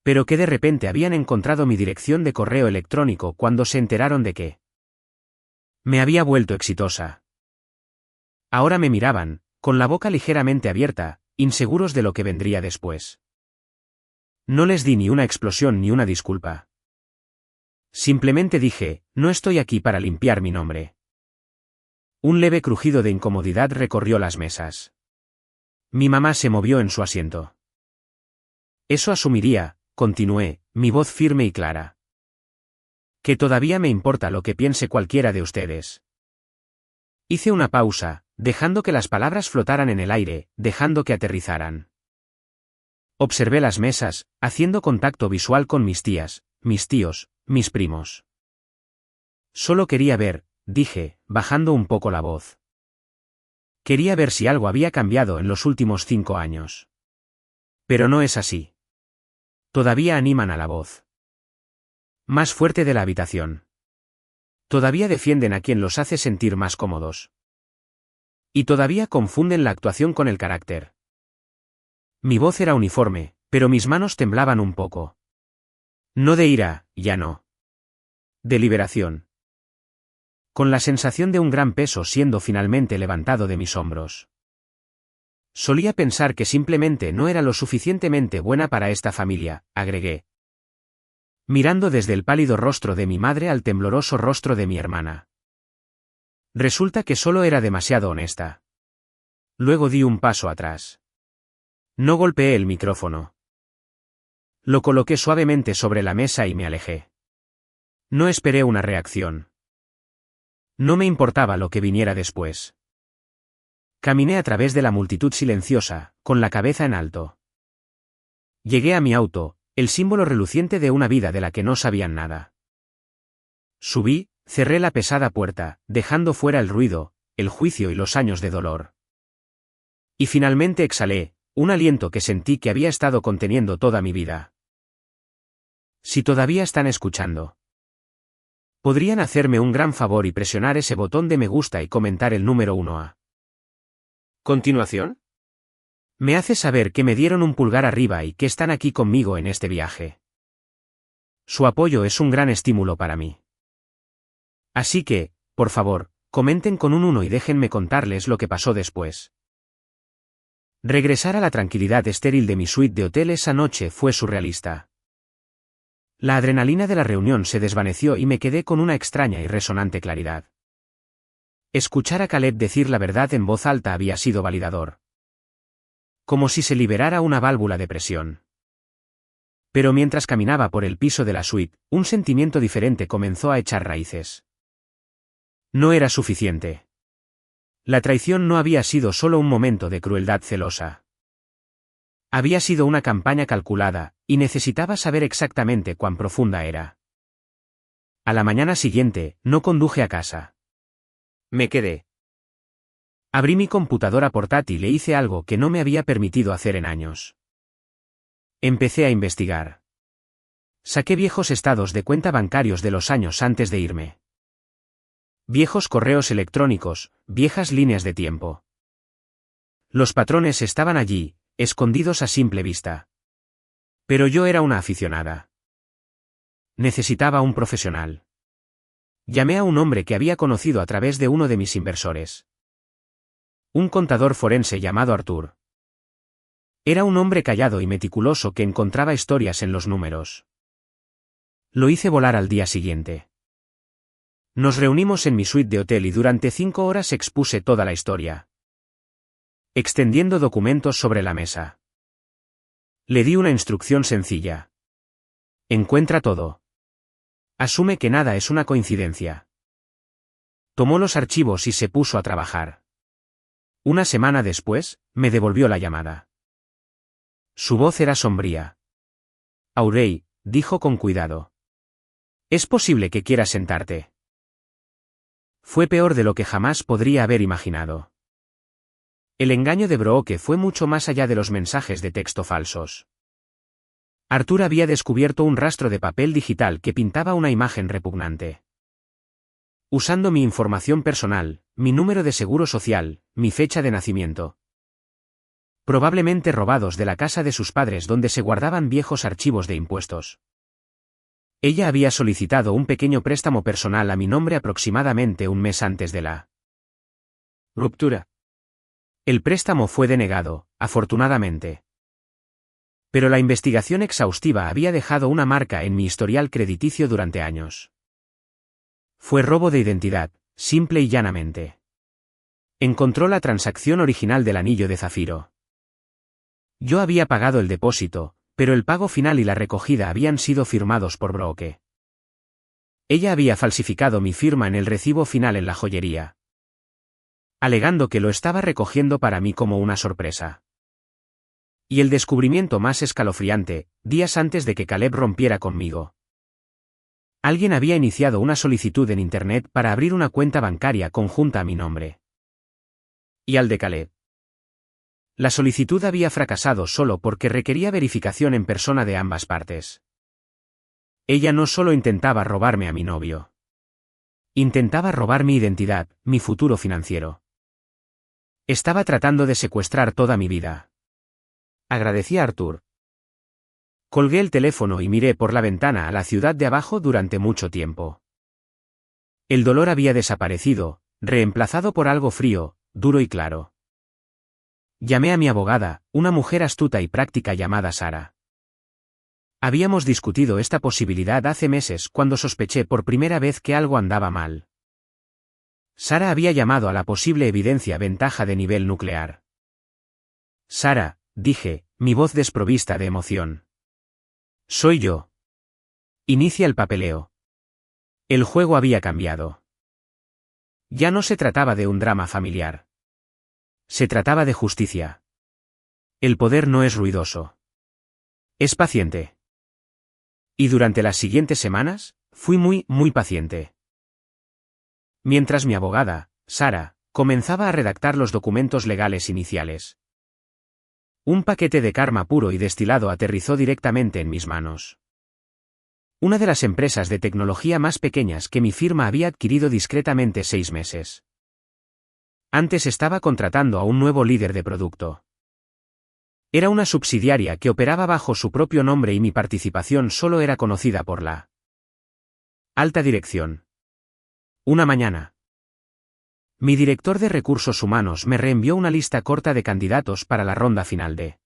A: Pero que de repente habían encontrado mi dirección de correo electrónico cuando se enteraron de que me había vuelto exitosa. Ahora me miraban, con la boca ligeramente abierta, inseguros de lo que vendría después. No les di ni una explosión ni una disculpa. Simplemente dije, no estoy aquí para limpiar mi nombre. Un leve crujido de incomodidad recorrió las mesas. Mi mamá se movió en su asiento. Eso asumiría, continué, mi voz firme y clara. Que todavía me importa lo que piense cualquiera de ustedes. Hice una pausa, dejando que las palabras flotaran en el aire, dejando que aterrizaran. Observé las mesas, haciendo contacto visual con mis tías, mis tíos, mis primos. Solo quería ver, dije, bajando un poco la voz. Quería ver si algo había cambiado en los últimos 5 años. Pero no es así. Todavía animan a la voz más fuerte de la habitación. Todavía defienden a quien los hace sentir más cómodos. Y todavía confunden la actuación con el carácter. Mi voz era uniforme, pero mis manos temblaban un poco. No de ira, ya no. De liberación. Con la sensación de un gran peso siendo finalmente levantado de mis hombros. Solía pensar que simplemente no era lo suficientemente buena para esta familia, agregué. Mirando desde el pálido rostro de mi madre al tembloroso rostro de mi hermana. Resulta que solo era demasiado honesta. Luego di un paso atrás. No golpeé el micrófono. Lo coloqué suavemente sobre la mesa y me alejé. No esperé una reacción. No me importaba lo que viniera después. Caminé a través de la multitud silenciosa, con la cabeza en alto. Llegué a mi auto, el símbolo reluciente de una vida de la que no sabían nada. Subí, cerré la pesada puerta, dejando fuera el ruido, el juicio y los años de dolor. Y finalmente exhalé, un aliento que sentí que había estado conteniendo toda mi vida. Si todavía están escuchando, podrían hacerme un gran favor y presionar ese botón de me gusta y comentar el número 1 a continuación. Me hace saber que me dieron un pulgar arriba y que están aquí conmigo en este viaje. Su apoyo es un gran estímulo para mí. Así que, por favor, comenten con un 1 y déjenme contarles lo que pasó después. Regresar a la tranquilidad estéril de mi suite de hotel esa noche fue surrealista. La adrenalina de la reunión se desvaneció y me quedé con una extraña y resonante claridad. Escuchar a Caleb decir la verdad en voz alta había sido validador. Como si se liberara una válvula de presión. Pero mientras caminaba por el piso de la suite, un sentimiento diferente comenzó a echar raíces. No era suficiente. La traición no había sido solo un momento de crueldad celosa. Había sido una campaña calculada, y necesitaba saber exactamente cuán profunda era. A la mañana siguiente, no conduje a casa.
B: Me quedé.
A: Abrí mi computadora portátil e hice algo que no me había permitido hacer en años. Empecé a investigar. Saqué viejos estados de cuenta bancarios de los años antes de irme. Viejos correos electrónicos, viejas líneas de tiempo. Los patrones estaban allí, escondidos a simple vista. Pero yo era una aficionada. Necesitaba un profesional. Llamé a un hombre que había conocido a través de uno de mis inversores. Un contador forense llamado Arthur. Era un hombre callado y meticuloso que encontraba historias en los números. Lo hice volar al día siguiente. Nos reunimos en mi suite de hotel y durante 5 horas expuse toda la historia. Extendiendo documentos sobre la mesa. Le di una instrucción sencilla. Encuentra todo. Asume que nada es una coincidencia. Tomó los archivos y se puso a trabajar. Una semana después, me devolvió la llamada. Su voz era sombría. Aurey, dijo con cuidado. ¿Es posible que quieras sentarte? Fue peor de lo que jamás podría haber imaginado. El engaño de Brooke fue mucho más allá de los mensajes de texto falsos. Arthur había descubierto un rastro de papel digital que pintaba una imagen repugnante. Usando mi información personal, mi número de seguro social, mi fecha de nacimiento. Probablemente robados de la casa de sus padres donde se guardaban viejos archivos de impuestos. Ella había solicitado un pequeño préstamo personal a mi nombre aproximadamente un mes antes de la ruptura. El préstamo fue denegado, afortunadamente. Pero la investigación exhaustiva había dejado una marca en mi historial crediticio durante años. Fue robo de identidad, simple y llanamente. Encontró la transacción original del anillo de zafiro. Yo había pagado el depósito, pero el pago final y la recogida habían sido firmados por Brooke. Ella había falsificado mi firma en el recibo final en la joyería. Alegando que lo estaba recogiendo para mí como una sorpresa. Y el descubrimiento más escalofriante, días antes de que Caleb rompiera conmigo. Alguien había iniciado una solicitud en Internet para abrir una cuenta bancaria conjunta a mi nombre. Y al de Caleb. La solicitud había fracasado solo porque requería verificación en persona de ambas partes. Ella no solo intentaba robarme a mi novio. Intentaba robar mi identidad, mi futuro financiero. Estaba tratando de secuestrar toda mi vida. Agradecí a Arthur. Colgué el teléfono y miré por la ventana a la ciudad de abajo durante mucho tiempo. El dolor había desaparecido, reemplazado por algo frío, duro y claro. Llamé a mi abogada, una mujer astuta y práctica llamada Sara. Habíamos discutido esta posibilidad hace meses cuando sospeché por primera vez que algo andaba mal. Sara había llamado a la posible evidencia ventaja de nivel nuclear. Sara, dije, mi voz desprovista de emoción. Soy yo. Inicia el papeleo. El juego había cambiado. Ya no se trataba de un drama familiar. Se trataba de justicia. El poder no es ruidoso. Es paciente. Y durante las siguientes semanas, fui muy paciente. Mientras mi abogada, Sara, comenzaba a redactar los documentos legales iniciales. Un paquete de karma puro y destilado aterrizó directamente en mis manos. Una de las empresas de tecnología más pequeñas que mi firma había adquirido discretamente 6 meses. Antes estaba contratando a un nuevo líder de producto. Era una subsidiaria que operaba bajo su propio nombre y mi participación solo era conocida por la alta dirección. Una mañana. Mi director de recursos humanos me reenvió una lista corta de candidatos para la ronda final de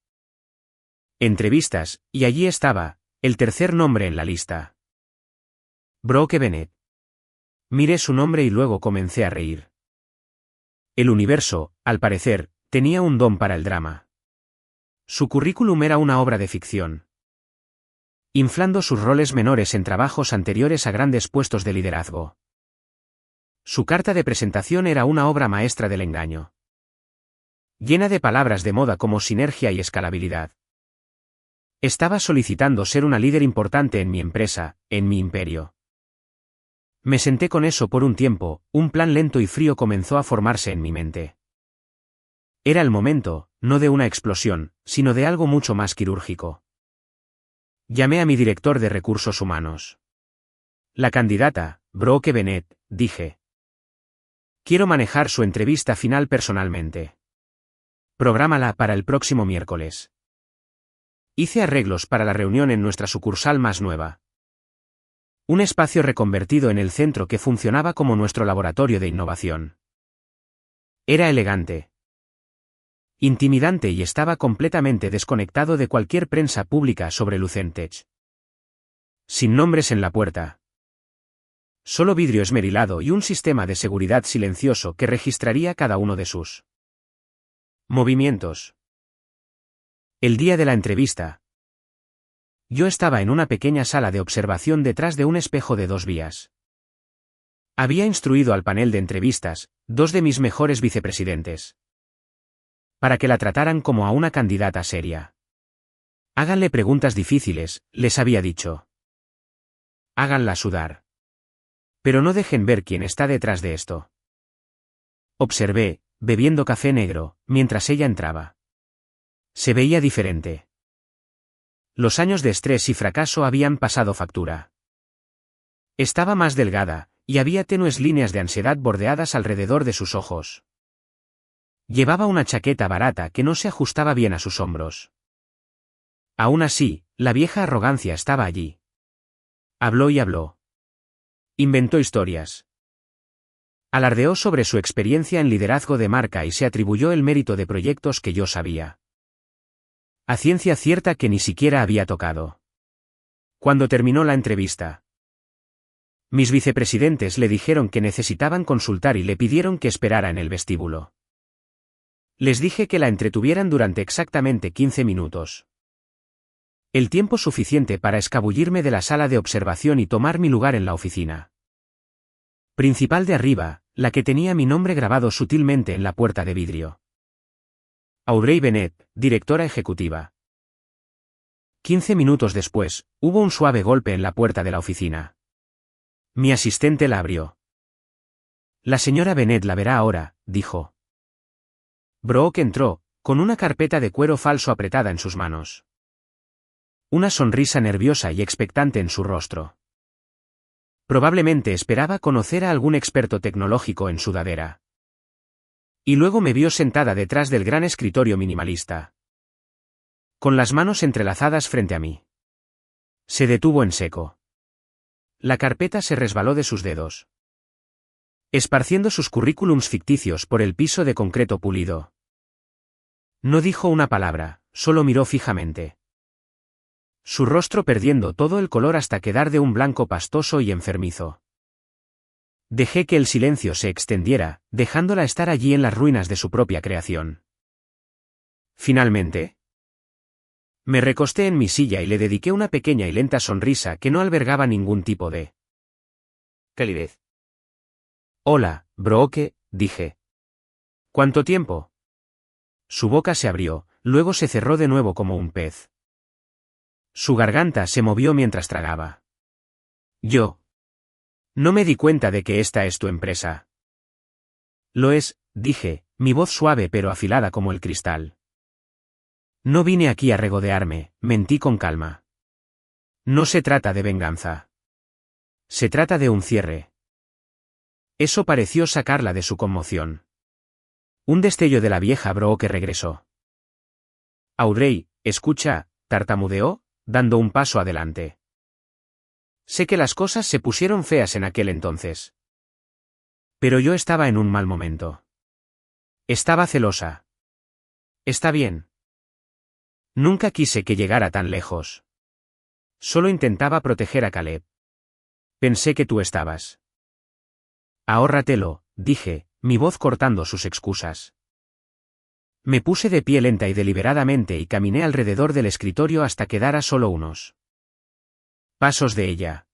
A: entrevistas, y allí estaba, el tercer nombre en la lista. Brooke Bennett. Miré su nombre y luego comencé a reír. El universo, al parecer, tenía un don para el drama. Su currículum era una obra de ficción, inflando sus roles menores en trabajos anteriores a grandes puestos de liderazgo. Su carta de presentación era una obra maestra del engaño, llena de palabras de moda como sinergia y escalabilidad. Estaba solicitando ser una líder importante en mi empresa, en mi imperio. Me senté con eso por un tiempo, un plan lento y frío comenzó a formarse en mi mente. Era el momento, no de una explosión, sino de algo mucho más quirúrgico. Llamé a mi director de recursos humanos. La candidata, Brooke Bennett, dije. Quiero manejar su entrevista final personalmente. Prográmala para el próximo miércoles. Hice arreglos para la reunión en nuestra sucursal más nueva. Un espacio reconvertido en el centro que funcionaba como nuestro laboratorio de innovación. Era elegante, intimidante y estaba completamente desconectado de cualquier prensa pública sobre Lucentech. Sin nombres en la puerta. Solo vidrio esmerilado y un sistema de seguridad silencioso que registraría cada uno de sus movimientos. El día de la entrevista. Yo estaba en una pequeña sala de observación detrás de un espejo de 2 vías. Había instruido al panel de entrevistas, 2 de mis mejores vicepresidentes, para que la trataran como a una candidata seria. Háganle preguntas difíciles, les había dicho. Háganla sudar. Pero no dejen ver quién está detrás de esto. Observé, bebiendo café negro, mientras ella entraba. Se veía diferente. Los años de estrés y fracaso habían pasado factura. Estaba más delgada, y había tenues líneas de ansiedad bordeadas alrededor de sus ojos. Llevaba una chaqueta barata que no se ajustaba bien a sus hombros. Aún así, la vieja arrogancia estaba allí. Habló y habló. Inventó historias. Alardeó sobre su experiencia en liderazgo de marca y se atribuyó el mérito de proyectos que yo sabía a ciencia cierta que ni siquiera había tocado. Cuando terminó la entrevista, mis vicepresidentes le dijeron que necesitaban consultar y le pidieron que esperara en el vestíbulo. Les dije que la entretuvieran durante exactamente 15 minutos. El tiempo suficiente para escabullirme de la sala de observación y tomar mi lugar en la oficina principal de arriba, la que tenía mi nombre grabado sutilmente en la puerta de vidrio. Audrey Bennett, directora ejecutiva. 15 minutos después, hubo un suave golpe en la puerta de la oficina. Mi asistente la abrió. La señora Bennett la verá ahora, dijo. Brooke entró, con una carpeta de cuero falso apretada en sus manos. Una sonrisa nerviosa y expectante en su rostro. Probablemente esperaba conocer a algún experto tecnológico en sudadera. Y luego me vio sentada detrás del gran escritorio minimalista, con las manos entrelazadas frente a mí. Se detuvo en seco. La carpeta se resbaló de sus dedos, esparciendo sus currículums ficticios por el piso de concreto pulido. No dijo una palabra, solo miró fijamente. Su rostro perdiendo todo el color hasta quedar de un blanco pastoso y enfermizo. Dejé que el silencio se extendiera, dejándola estar allí en las ruinas de su propia creación. Finalmente, me recosté en mi silla y le dediqué una pequeña y lenta sonrisa que no albergaba ningún tipo de calidez. Hola, Brooke, dije. ¿Cuánto tiempo? Su boca se abrió, luego se cerró de nuevo como un pez. Su garganta se movió mientras tragaba. Yo. No me di cuenta de que esta es tu empresa. Lo es, dije, mi voz suave pero afilada como el cristal. No vine aquí a regodearme, mentí con calma. No se trata de venganza. Se trata de un cierre. Eso pareció sacarla de su conmoción. Un destello de la vieja Brooke regresó. Audrey, escucha, tartamudeó, dando un paso adelante. Sé que las cosas se pusieron feas en aquel entonces. Pero yo estaba en un mal momento. Estaba celosa. Está bien. Nunca quise que llegara tan lejos. Solo intentaba proteger a Caleb. Pensé que tú estabas. Ahórratelo, dije, mi voz cortando sus excusas. Me puse de pie lenta y deliberadamente y caminé alrededor del escritorio hasta quedar a solo unos pasos de ella.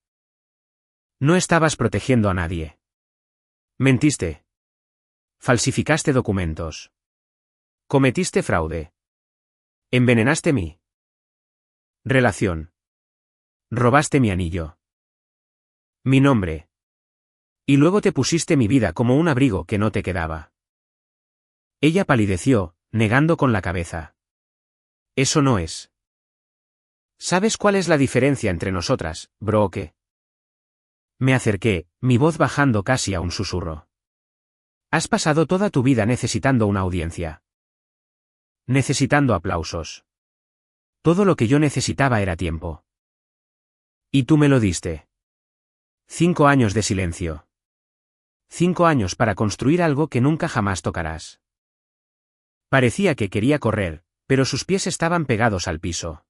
A: No estabas protegiendo a nadie. Mentiste. Falsificaste documentos. Cometiste fraude. Envenenaste mi relación. Robaste mi anillo. Mi nombre. Y luego te pusiste mi vida como un abrigo que no te quedaba. Ella palideció, negando con la cabeza. Eso no es. ¿Sabes cuál es la diferencia entre nosotras, Brooke? Me acerqué, mi voz bajando casi a un susurro. Has pasado toda tu vida necesitando una audiencia. Necesitando aplausos. Todo lo que yo necesitaba era tiempo. Y tú me lo diste. 5 años de silencio. 5 años para construir algo que nunca jamás tocarás. Parecía que quería correr, pero sus pies estaban pegados al piso.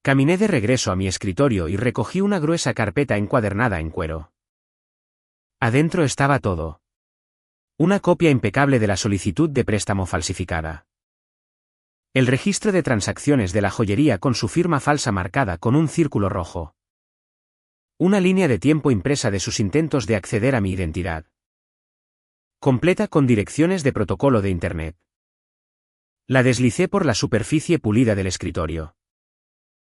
A: Caminé de regreso a mi escritorio y recogí una gruesa carpeta encuadernada en cuero. Adentro estaba todo. Una copia impecable de la solicitud de préstamo falsificada. El registro de transacciones de la joyería con su firma falsa marcada con un círculo rojo. Una línea de tiempo impresa de sus intentos de acceder a mi identidad. Completa con direcciones de protocolo de Internet. La deslicé por la superficie pulida del escritorio.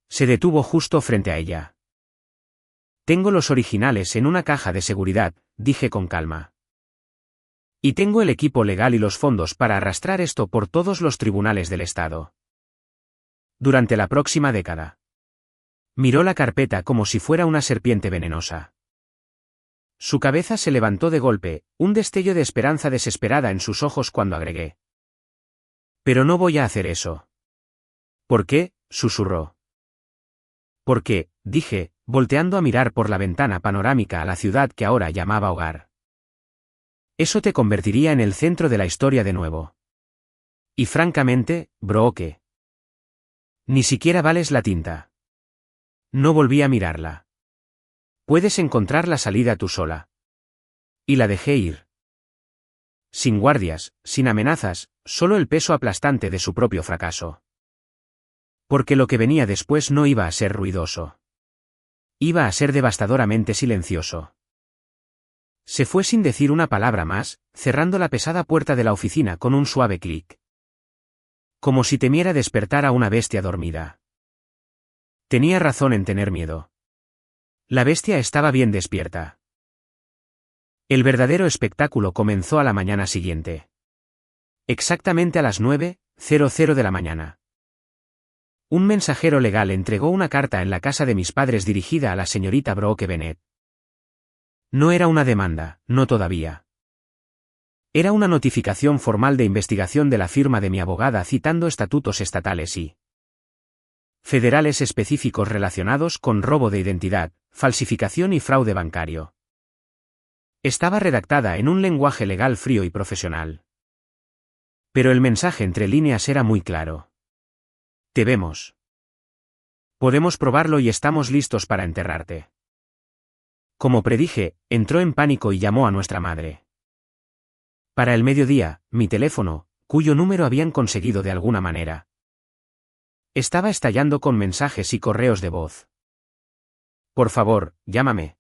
A: Se detuvo justo frente a ella. Tengo los originales en una caja de seguridad, dije con calma. Y tengo el equipo legal y los fondos para arrastrar esto por todos los tribunales del Estado. Durante la próxima década. Miró la carpeta como si fuera una serpiente venenosa. Su cabeza se levantó de golpe, un destello de esperanza desesperada en sus ojos cuando agregué. Pero no voy a hacer eso. ¿Por qué? Susurró. Porque, dije, volteando a mirar por la ventana panorámica a la ciudad que ahora llamaba hogar. Eso te convertiría en el centro de la historia de nuevo. Y francamente, Brooke. Ni siquiera vales la tinta. No volví a mirarla. Puedes encontrar la salida tú sola. Y la dejé ir. Sin guardias, sin amenazas, solo el peso aplastante de su propio fracaso. Porque lo que venía después no iba a ser ruidoso. Iba a ser devastadoramente silencioso. Se fue sin decir una palabra más, cerrando la pesada puerta de la oficina con un suave clic. Como si temiera despertar a una bestia dormida. Tenía razón en tener miedo. La bestia estaba bien despierta. El verdadero espectáculo comenzó a la mañana siguiente. Exactamente a las 9:00 de la mañana. Un mensajero legal entregó una carta en la casa de mis padres dirigida a la señorita Brooke Bennett. No era una demanda, no todavía. Era una notificación formal de investigación de la firma de mi abogada citando estatutos estatales y federales específicos relacionados con robo de identidad, falsificación y fraude bancario. Estaba redactada en un lenguaje legal frío y profesional. Pero el mensaje entre líneas era muy claro. Te vemos. Podemos probarlo y estamos listos para enterrarte. Como predije, entró en pánico y llamó a nuestra madre. Para el mediodía, mi teléfono, cuyo número habían conseguido de alguna manera, estaba estallando con mensajes y correos de voz. Por favor, llámame.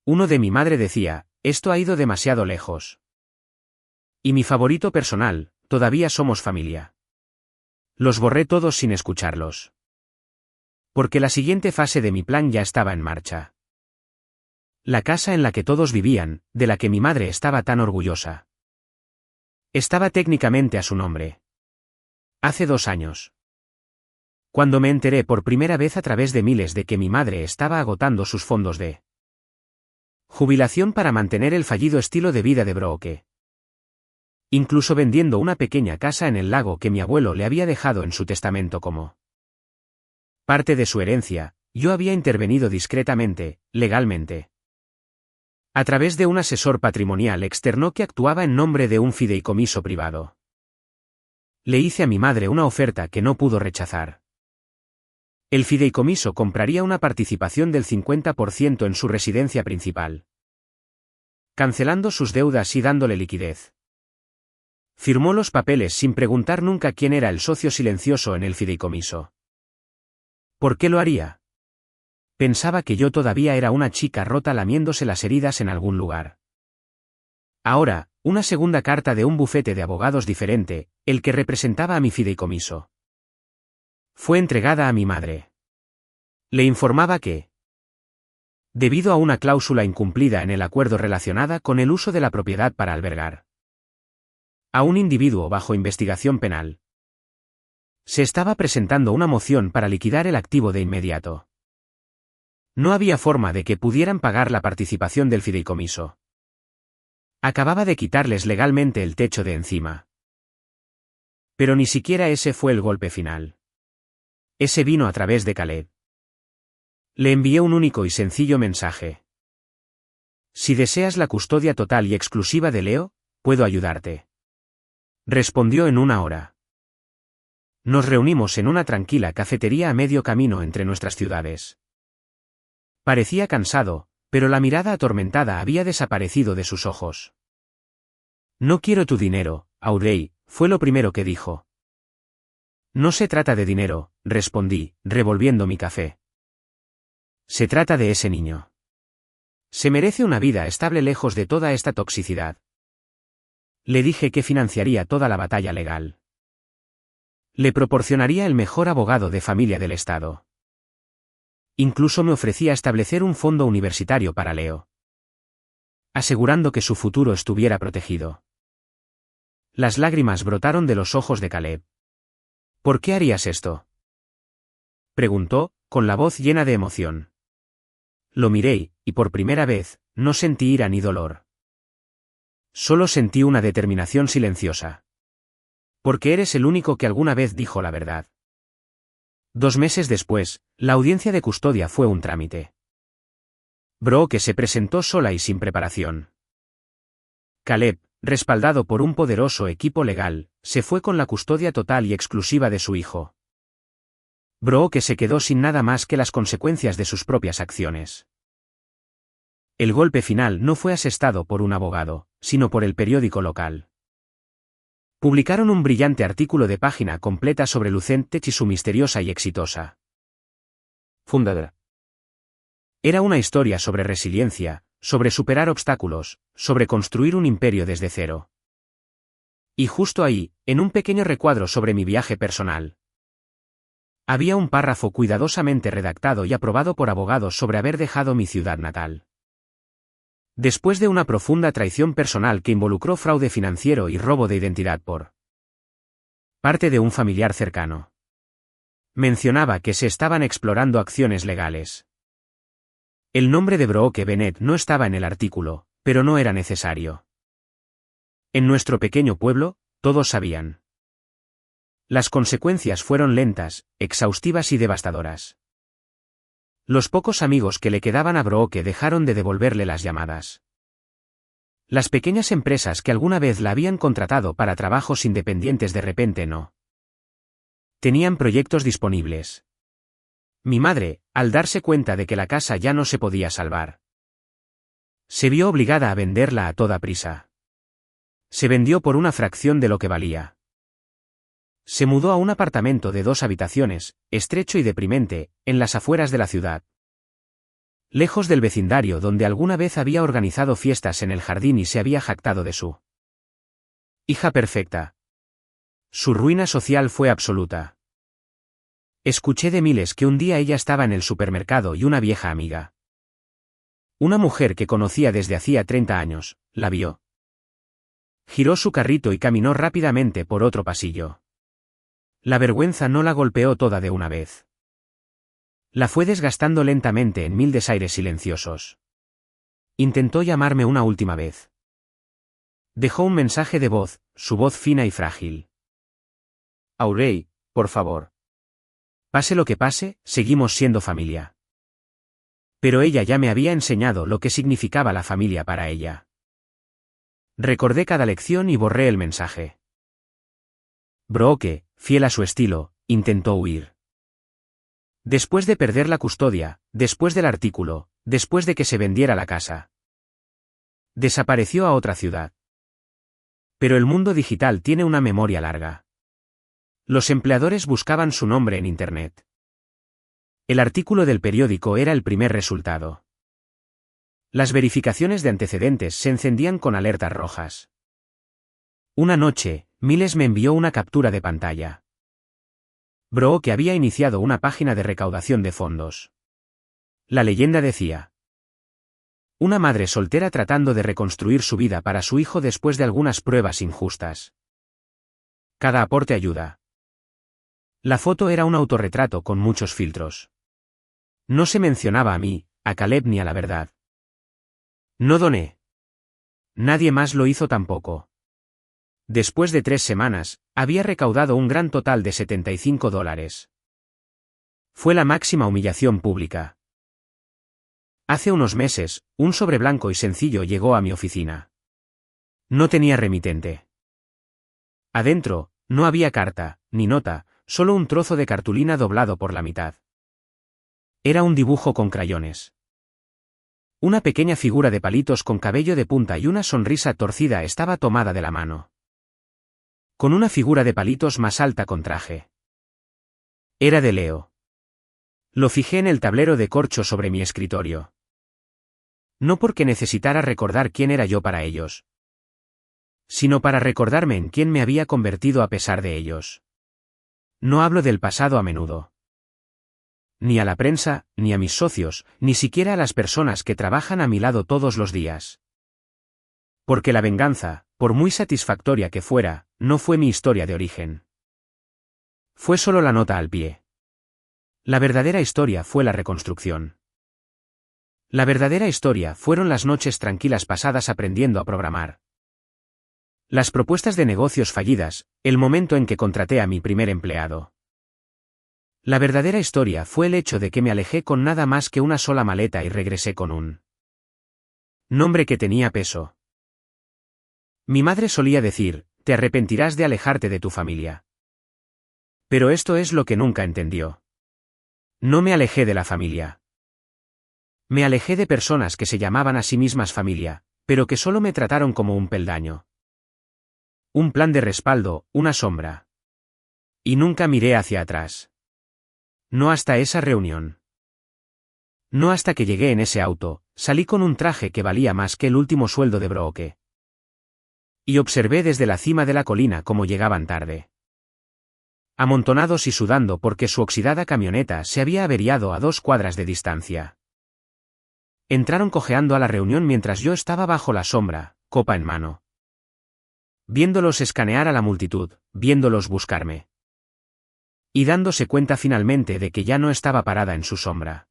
A: Uno de mi madre decía, esto ha ido demasiado lejos. Y mi favorito personal, todavía somos familia. Los borré todos sin escucharlos. Porque la siguiente fase de mi plan ya estaba en marcha. La casa en la que todos vivían, de la que mi madre estaba tan orgullosa. Estaba técnicamente a su nombre. Hace 2 años. Cuando me enteré por primera vez a través de miles de que mi madre estaba agotando sus fondos de jubilación para mantener el fallido estilo de vida de Brooke. Incluso vendiendo una pequeña casa en el lago que mi abuelo le había dejado en su testamento como parte de su herencia, yo había intervenido discretamente, legalmente. A través de un asesor patrimonial externo que actuaba en nombre de un fideicomiso privado. Le hice a mi madre una oferta que no pudo rechazar. El fideicomiso compraría una participación del 50% en su residencia principal, cancelando sus deudas y dándole liquidez. Firmó los papeles sin preguntar nunca quién era el socio silencioso en el fideicomiso. ¿Por qué lo haría? Pensaba que yo todavía era una chica rota lamiéndose las heridas en algún lugar. Ahora, una segunda carta de un bufete de abogados diferente, el que representaba a mi fideicomiso. Fue entregada a mi madre. Le informaba que, debido a una cláusula incumplida en el acuerdo relacionada con el uso de la propiedad para albergar a un individuo bajo investigación penal, se estaba presentando una moción para liquidar el activo de inmediato. No había forma de que pudieran pagar la participación del fideicomiso. Acababa de quitarles legalmente el techo de encima. Pero ni siquiera ese fue el golpe final. Ese vino a través de Caleb. Le envié un único y sencillo mensaje. Si deseas la custodia total y exclusiva de Leo, puedo ayudarte. Respondió en una hora. Nos reunimos en una tranquila cafetería a medio camino entre nuestras ciudades. Parecía cansado, pero la mirada atormentada había desaparecido de sus ojos. No quiero tu dinero, Audrey, fue lo primero que dijo. No se trata de dinero, respondí, revolviendo mi café. Se trata de ese niño. Se merece una vida estable lejos de toda esta toxicidad. Le dije que financiaría toda la batalla legal. Le proporcionaría el mejor abogado de familia del estado. Incluso me ofrecía establecer un fondo universitario para Leo, asegurando que su futuro estuviera protegido. Las lágrimas brotaron de los ojos de Caleb. ¿Por qué harías esto?, preguntó, con la voz llena de emoción. Lo miré, y por primera vez, no sentí ira ni dolor. Solo sentí una determinación silenciosa. Porque eres el único que alguna vez dijo la verdad. 2 meses después, la audiencia de custodia fue un trámite. Brooke se presentó sola y sin preparación. Caleb, respaldado por un poderoso equipo legal, se fue con la custodia total y exclusiva de su hijo. Brooke se quedó sin nada más que las consecuencias de sus propias acciones. El golpe final no fue asestado por un abogado, sino por el periódico local. Publicaron un brillante artículo de página completa sobre Lucentech y su misteriosa y exitosa fundadora. Era una historia sobre resiliencia, sobre superar obstáculos, sobre construir un imperio desde cero. Y justo ahí, en un pequeño recuadro sobre mi viaje personal, había un párrafo cuidadosamente redactado y aprobado por abogados sobre haber dejado mi ciudad natal. Después de una profunda traición personal que involucró fraude financiero y robo de identidad por parte de un familiar cercano. Mencionaba que se estaban explorando acciones legales. El nombre de Brooke Bennett no estaba en el artículo, pero no era necesario. En nuestro pequeño pueblo, todos sabían. Las consecuencias fueron lentas, exhaustivas y devastadoras. Los pocos amigos que le quedaban a Brooke dejaron de devolverle las llamadas. Las pequeñas empresas que alguna vez la habían contratado para trabajos independientes de repente no tenían proyectos disponibles. Mi madre, al darse cuenta de que la casa ya no se podía salvar, se vio obligada a venderla a toda prisa. Se vendió por una fracción de lo que valía. Se mudó a un apartamento de 2 habitaciones, estrecho y deprimente, en las afueras de la ciudad. Lejos del vecindario donde alguna vez había organizado fiestas en el jardín y se había jactado de su hija perfecta. Su ruina social fue absoluta. Escuché de miles que un día ella estaba en el supermercado y una vieja amiga, una mujer que conocía desde hacía 30 años, la vio. Giró su carrito y caminó rápidamente por otro pasillo. La vergüenza no la golpeó toda de una vez. La fue desgastando lentamente en 1000 desaires silenciosos. Intentó llamarme una última vez. Dejó un mensaje de voz, su voz fina y frágil. Aurey, por favor. Pase lo que pase, seguimos siendo familia. Pero ella ya me había enseñado lo que significaba la familia para ella. Recordé cada lección y borré el mensaje. Brooke, fiel a su estilo, intentó huir. Después de perder la custodia, después del artículo, después de que se vendiera la casa. Desapareció a otra ciudad. Pero el mundo digital tiene una memoria larga. Los empleadores buscaban su nombre en Internet. El artículo del periódico era el primer resultado. Las verificaciones de antecedentes se encendían con alertas rojas. Una noche, Miles me envió una captura de pantalla. Brooke había iniciado una página de recaudación de fondos. La leyenda decía: una madre soltera tratando de reconstruir su vida para su hijo después de algunas pruebas injustas. Cada aporte ayuda. La foto era un autorretrato con muchos filtros. No se mencionaba a mí, a Caleb ni a la verdad. No doné. Nadie más lo hizo tampoco. Después de 3 semanas, había recaudado un gran total de $75. Fue la máxima humillación pública. Hace unos meses, un sobre blanco y sencillo llegó a mi oficina. No tenía remitente. Adentro, no había carta, ni nota, solo un trozo de cartulina doblado por la mitad. Era un dibujo con crayones. Una pequeña figura de palitos con cabello de punta y una sonrisa torcida estaba tomada de la mano. Con una figura de palitos más alta con traje. Era de Leo. Lo fijé en el tablero de corcho sobre mi escritorio. No porque necesitara recordar quién era yo para ellos, sino para recordarme en quién me había convertido a pesar de ellos. No hablo del pasado a menudo. Ni a la prensa, ni a mis socios, ni siquiera a las personas que trabajan a mi lado todos los días. Porque la venganza, por muy satisfactoria que fuera, no fue mi historia de origen. Fue solo la nota al pie. La verdadera historia fue la reconstrucción. La verdadera historia fueron las noches tranquilas pasadas aprendiendo a programar. Las propuestas de negocios fallidas, el momento en que contraté a mi primer empleado. La verdadera historia fue el hecho de que me alejé con nada más que una sola maleta y regresé con un nombre que tenía peso. Mi madre solía decir: te arrepentirás de alejarte de tu familia. Pero esto es lo que nunca entendió. No me alejé de la familia. Me alejé de personas que se llamaban a sí mismas familia, pero que solo me trataron como un peldaño. Un plan de respaldo, una sombra. Y nunca miré hacia atrás. No hasta esa reunión. No hasta que llegué en ese auto, salí con un traje que valía más que el último sueldo de Brooke. Y observé desde la cima de la colina cómo llegaban tarde. Amontonados y sudando porque su oxidada camioneta se había averiado a 2 cuadras de distancia. Entraron cojeando a la reunión mientras yo estaba bajo la sombra, copa en mano. Viéndolos escanear a la multitud, viéndolos buscarme. Y dándose cuenta finalmente de que ya no estaba parada en su sombra.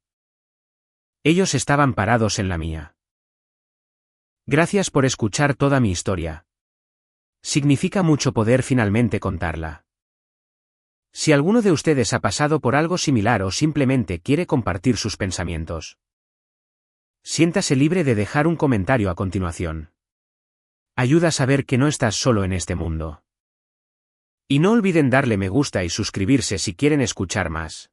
A: Ellos estaban parados en la mía. Gracias por escuchar toda mi historia. Significa mucho poder finalmente contarla. Si alguno de ustedes ha pasado por algo similar o simplemente quiere compartir sus pensamientos, siéntase libre de dejar un comentario a continuación. Ayuda a saber que no estás solo en este mundo. Y no olviden darle me gusta y suscribirse si quieren escuchar más.